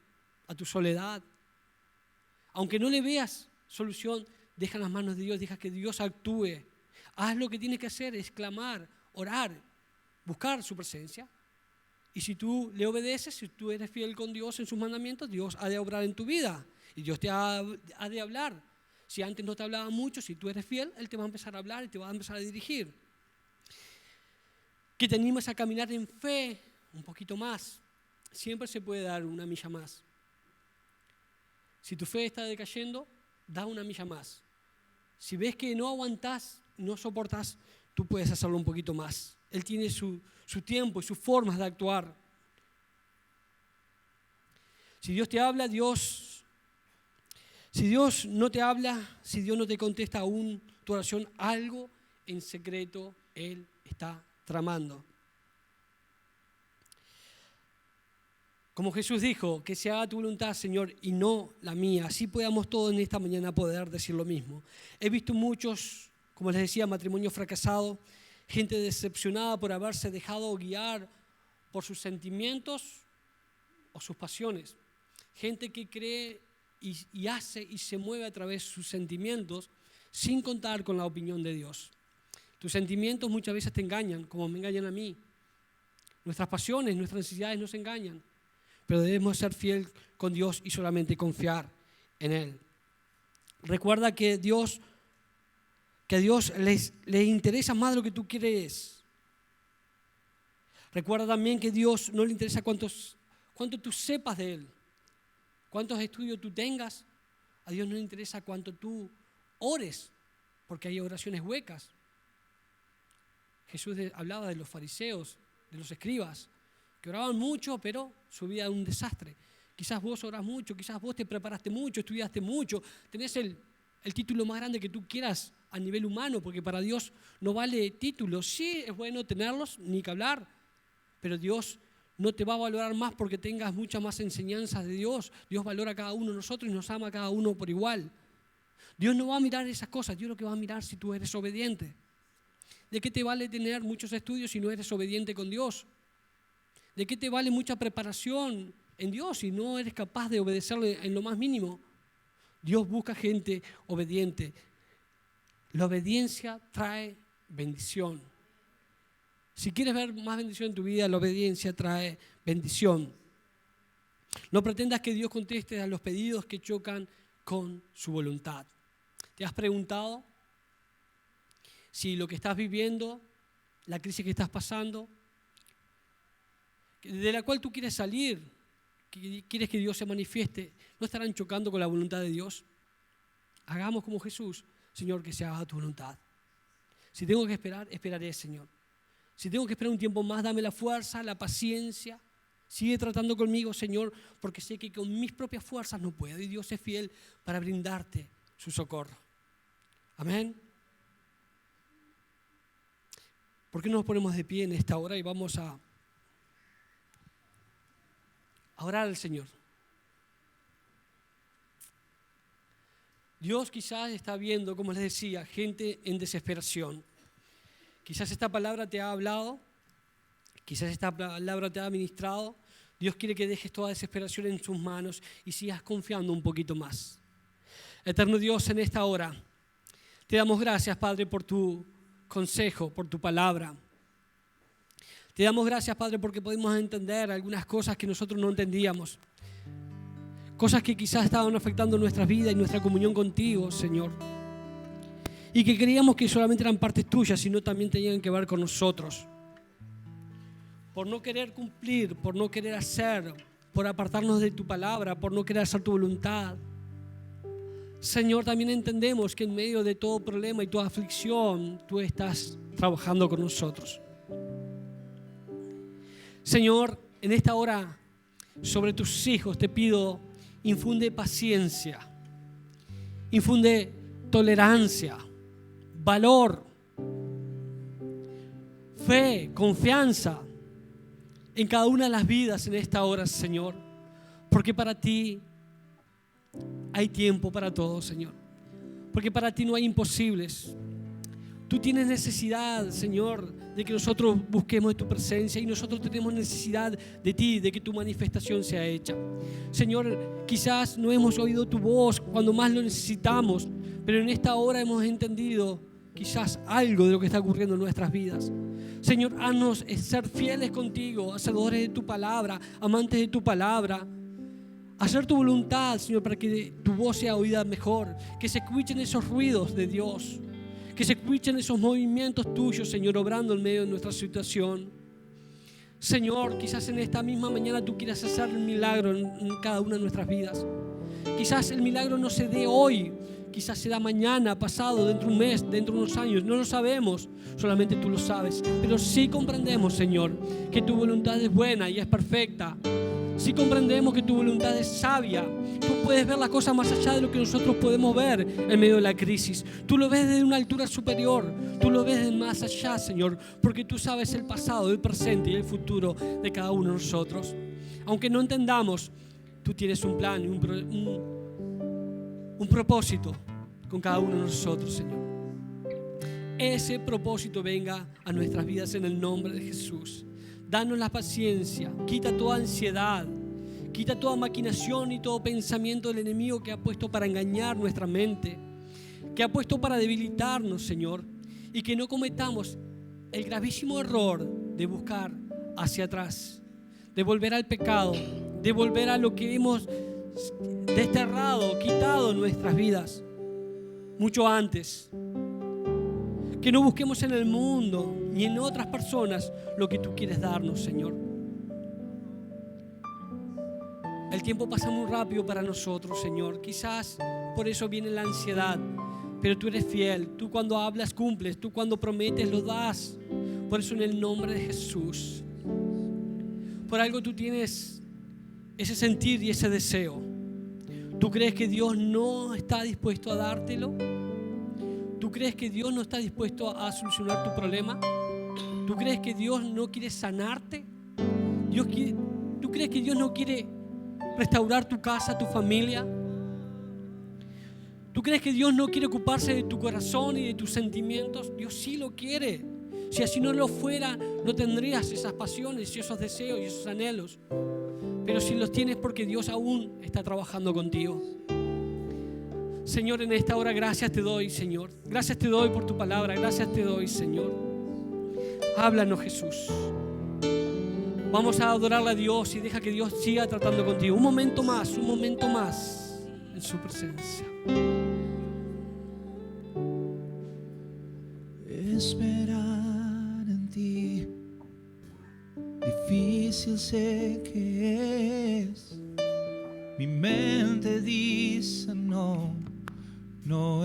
a tu soledad, aunque no le veas solución, deja en las manos de Dios, deja que Dios actúe. Haz lo que tienes que hacer, es clamar, orar, buscar su presencia. Y si tú le obedeces, si tú eres fiel con Dios en sus mandamientos, Dios ha de obrar en tu vida. Y Dios te ha de hablar. Si antes no te hablaba mucho, si tú eres fiel, Él te va a empezar a hablar y te va a empezar a dirigir. Que te animes a caminar en fe un poquito más. Siempre se puede dar una milla más. Si tu fe está decayendo, da una milla más. Si ves que no aguantás, no soportás, tú puedes hacerlo un poquito más. Él tiene su tiempo y sus formas de actuar. Si Dios te habla, si Dios no te habla, si Dios no te contesta aún tu oración, algo en secreto Él está tramando. Como Jesús dijo, que se haga tu voluntad, Señor, y no la mía. Así podamos todos en esta mañana poder decir lo mismo. He visto muchos, como les decía, matrimonios fracasados, gente decepcionada por haberse dejado guiar por sus sentimientos o sus pasiones. Gente que cree y hace y se mueve a través de sus sentimientos sin contar con la opinión de Dios. Tus sentimientos muchas veces te engañan, como me engañan a mí. Nuestras pasiones, nuestras necesidades nos engañan. Pero debemos ser fiel con Dios y solamente confiar en Él. Recuerda que a Dios le interesa más de lo que tú quieres. Recuerda también que a Dios no le interesa cuánto tú sepas de Él, cuántos estudios tú tengas. A Dios no le interesa cuánto tú ores, porque hay oraciones huecas. Jesús hablaba de los fariseos, de los escribas, que oraban mucho, pero su vida era un desastre. Quizás vos orás mucho, quizás vos te preparaste mucho, estudiaste mucho, tenés el título más grande que tú quieras a nivel humano, porque para Dios no vale títulos. Sí, es bueno tenerlos, ni que hablar, pero Dios no te va a valorar más porque tengas muchas más enseñanzas de Dios. Dios valora a cada uno de nosotros y nos ama a cada uno por igual. Dios no va a mirar esas cosas, Dios lo que va a mirar si tú eres obediente. ¿De qué te vale tener muchos estudios si no eres obediente con Dios? ¿De qué te vale mucha preparación en Dios si no eres capaz de obedecerle en lo más mínimo? Dios busca gente obediente. La obediencia trae bendición. Si quieres ver más bendición en tu vida, la obediencia trae bendición. No pretendas que Dios conteste a los pedidos que chocan con su voluntad. ¿Te has preguntado si lo que estás viviendo, la crisis que estás pasando, de la cual tú quieres salir, que quieres que Dios se manifieste, no estarán chocando con la voluntad de Dios? Hagamos como Jesús. Señor, que se haga tu voluntad. Si tengo que esperar, esperaré, Señor. Si tengo que esperar un tiempo más, dame la fuerza, la paciencia. Sigue tratando conmigo, Señor, porque sé que con mis propias fuerzas no puedo. Y Dios es fiel para brindarte su socorro. Amén. ¿Por qué no nos ponemos de pie en esta hora y vamos a orar al Señor? Dios quizás está viendo, como les decía, gente en desesperación. Quizás esta palabra te ha hablado, quizás esta palabra te ha ministrado. Dios quiere que dejes toda desesperación en sus manos y sigas confiando un poquito más. Eterno Dios, en esta hora te damos gracias, Padre, por tu consejo, por tu palabra. Te damos gracias, Padre, porque podemos entender algunas cosas que nosotros no entendíamos. Cosas que quizás estaban afectando nuestra vida y nuestra comunión contigo, Señor. Y que creíamos que solamente eran partes tuyas, sino también tenían que ver con nosotros. Por no querer cumplir, por no querer hacer, por apartarnos de tu palabra, por no querer hacer tu voluntad. Señor, también entendemos que en medio de todo problema y toda aflicción, tú estás trabajando con nosotros. Señor, en esta hora, sobre tus hijos te pido, infunde paciencia, infunde tolerancia, valor, fe, confianza en cada una de las vidas en esta hora, Señor. Porque para ti hay tiempo para todo, Señor. Porque para ti no hay imposibles. Tú tienes necesidad, Señor, de que nosotros busquemos de tu presencia, y nosotros tenemos necesidad de ti, de que tu manifestación sea hecha. Señor, quizás no hemos oído tu voz cuando más lo necesitamos, pero en esta hora hemos entendido quizás algo de lo que está ocurriendo en nuestras vidas. Señor, haznos ser fieles contigo, hacedores de tu palabra, amantes de tu palabra. Hacer tu voluntad, Señor, para que tu voz sea oída mejor, que se escuchen esos ruidos de Dios, que se escuchen esos movimientos tuyos, Señor, obrando en medio de nuestra situación. Señor, quizás en esta misma mañana tú quieras hacer un milagro en cada una de nuestras vidas. Quizás el milagro no se dé hoy, quizás se da mañana, pasado, dentro de un mes, dentro de unos años. No lo sabemos, solamente tú lo sabes. Pero sí comprendemos, Señor, que tu voluntad es buena y es perfecta. Sí comprendemos que tu voluntad es sabia. Tú puedes ver las cosas más allá de lo que nosotros podemos ver en medio de la crisis. Tú lo ves desde una altura superior. Tú lo ves desde más allá, Señor, porque tú sabes el pasado, el presente y el futuro de cada uno de nosotros. Aunque no entendamos, tú tienes un plan y un propósito con cada uno de nosotros, Señor. Ese propósito venga a nuestras vidas en el nombre de Jesús. Danos la paciencia, quita toda ansiedad, quita toda maquinación y todo pensamiento del enemigo que ha puesto para engañar nuestra mente, que ha puesto para debilitarnos, Señor, y que no cometamos el gravísimo error de buscar hacia atrás, de volver al pecado, de volver a lo que hemos desterrado, quitado en nuestras vidas mucho antes. Que no busquemos en el mundo ni en otras personas lo que tú quieres darnos, Señor. El tiempo pasa muy rápido para nosotros, Señor. Quizás por eso viene la ansiedad, pero tú eres fiel. Tú cuando hablas cumples, tú cuando prometes lo das. Por eso en el nombre de Jesús, por algo tú tienes ese sentir y ese deseo. ¿Tú crees que Dios no está dispuesto a dártelo? ¿Tú crees que Dios no está dispuesto a solucionar tu problema? ¿Tú crees que Dios no quiere sanarte? ¿Tú crees que Dios no quiere restaurar tu casa, tu familia? ¿Tú crees que Dios no quiere ocuparse de tu corazón y de tus sentimientos? Dios sí lo quiere. Si así no lo fuera, no tendrías esas pasiones y esos deseos y esos anhelos. Pero si los tienes, porque Dios aún está trabajando contigo. Señor, en esta hora gracias te doy, Señor. Gracias te doy por tu palabra. Gracias te doy, Señor. Háblanos, Jesús. Vamos a adorarle a Dios y deja que Dios siga tratando contigo. Un momento más en su presencia. Esperar en ti, difícil sé que es. Mi mente dice no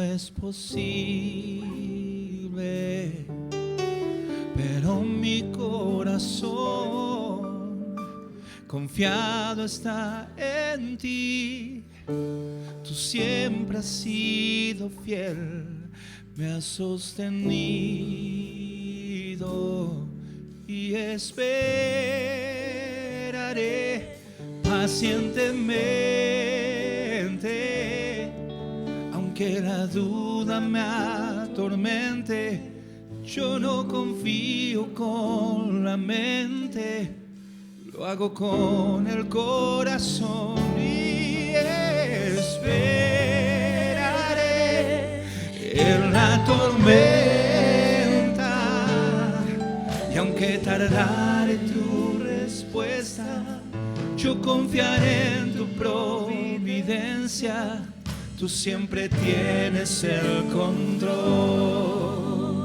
es posible, pero mi corazón confiado está en ti. Tú siempre has sido fiel, me has sostenido y esperaré pacientemente, aunque la duda me atormente. Yo no confío con la mente, lo hago con el corazón y esperaré en la tormenta y aunque tardare tu respuesta, yo confiaré en tu providencia. Tú siempre tienes el control,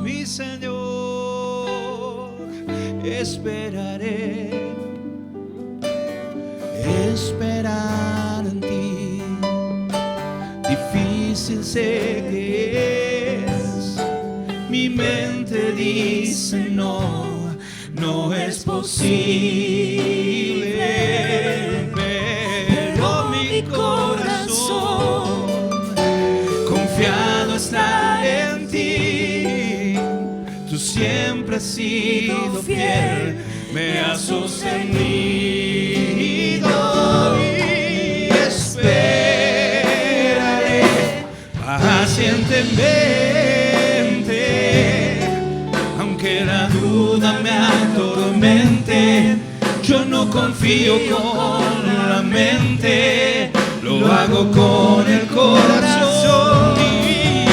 mi Señor. Esperaré, esperar en ti. Difícil sé que es, mi mente dice no, no es posible, pero mi corazón confiado está en ti. Tú siempre has sido fiel, me has sostenido y esperaré pacientemente, aunque la duda me atormente. Yo no confío con la mente, lo hago con el corazón y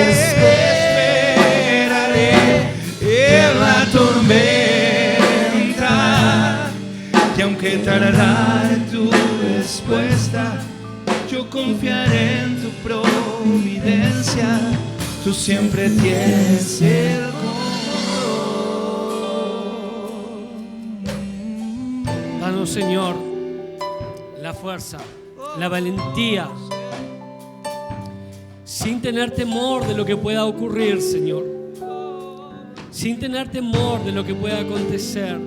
esperaré en la tormenta. Y aunque tardare tu respuesta, yo confiaré en tu providencia. Tú siempre tienes el control. Danos, Señor, la fuerza, la valentía, sin tener temor de lo que pueda ocurrir, Señor, sin tener temor de lo que pueda acontecer.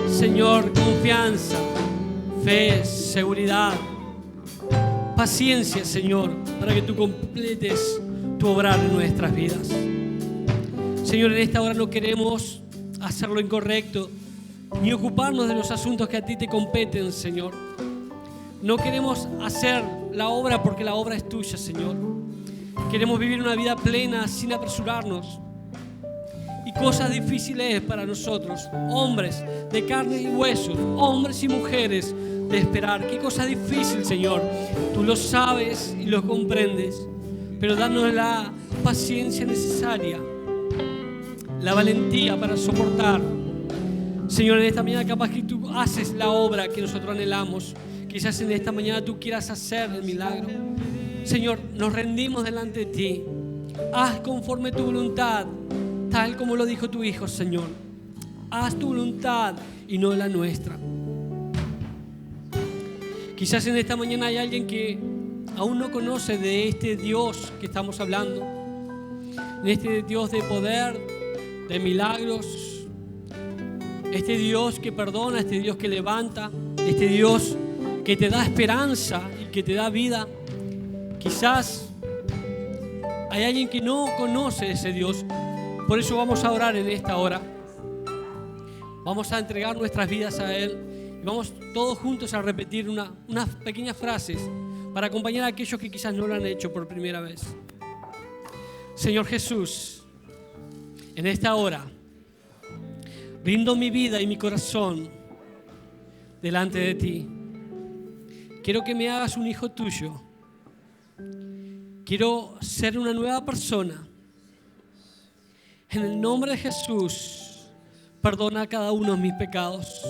Señor, confianza, fe, seguridad, paciencia, Señor, para que tú completes tu obrar en nuestras vidas. Señor, en esta hora no queremos hacer lo incorrecto, ni ocuparnos de los asuntos que a ti te competen, Señor. No queremos hacer la obra porque la obra es tuya, Señor. Queremos vivir una vida plena sin apresurarnos. Y cosas difíciles para nosotros, hombres de carne y huesos, hombres y mujeres, de esperar. Qué cosa difícil, Señor. Tú lo sabes y lo comprendes, pero danos la paciencia necesaria, la valentía para soportar. Señor, en esta mañana capaz que tú haces la obra que nosotros anhelamos. Quizás en esta mañana tú quieras hacer el milagro. Señor, nos rendimos delante de ti. Haz conforme tu voluntad, tal como lo dijo tu Hijo, Señor. Haz tu voluntad y no la nuestra. Quizás en esta mañana hay alguien que aún no conoce de este Dios que estamos hablando, de este Dios de poder, de milagros, este Dios que perdona, este Dios que levanta, este Dios que te da esperanza y que te da vida. Quizás hay alguien que no conoce ese Dios. Por eso vamos a orar en esta hora. Vamos a entregar nuestras vidas a Él y vamos todos juntos a repetir unas pequeñas frases para acompañar a aquellos que quizás no lo han hecho por primera vez. Señor Jesús, en esta hora rindo mi vida y mi corazón delante de ti. Quiero que me hagas un hijo tuyo. Quiero ser una nueva persona. En el nombre de Jesús, perdona cada uno de mis pecados.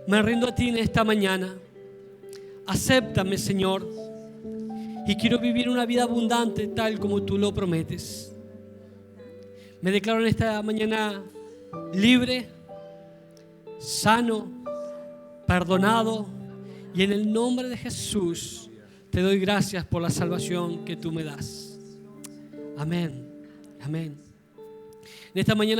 Me rindo a ti en esta mañana. Acéptame, Señor, y quiero vivir una vida abundante tal como tú lo prometes. Me declaro en esta mañana libre, sano, perdonado, y en el nombre de Jesús te doy gracias por la salvación que tú me das. Amén. Amén. En esta mañana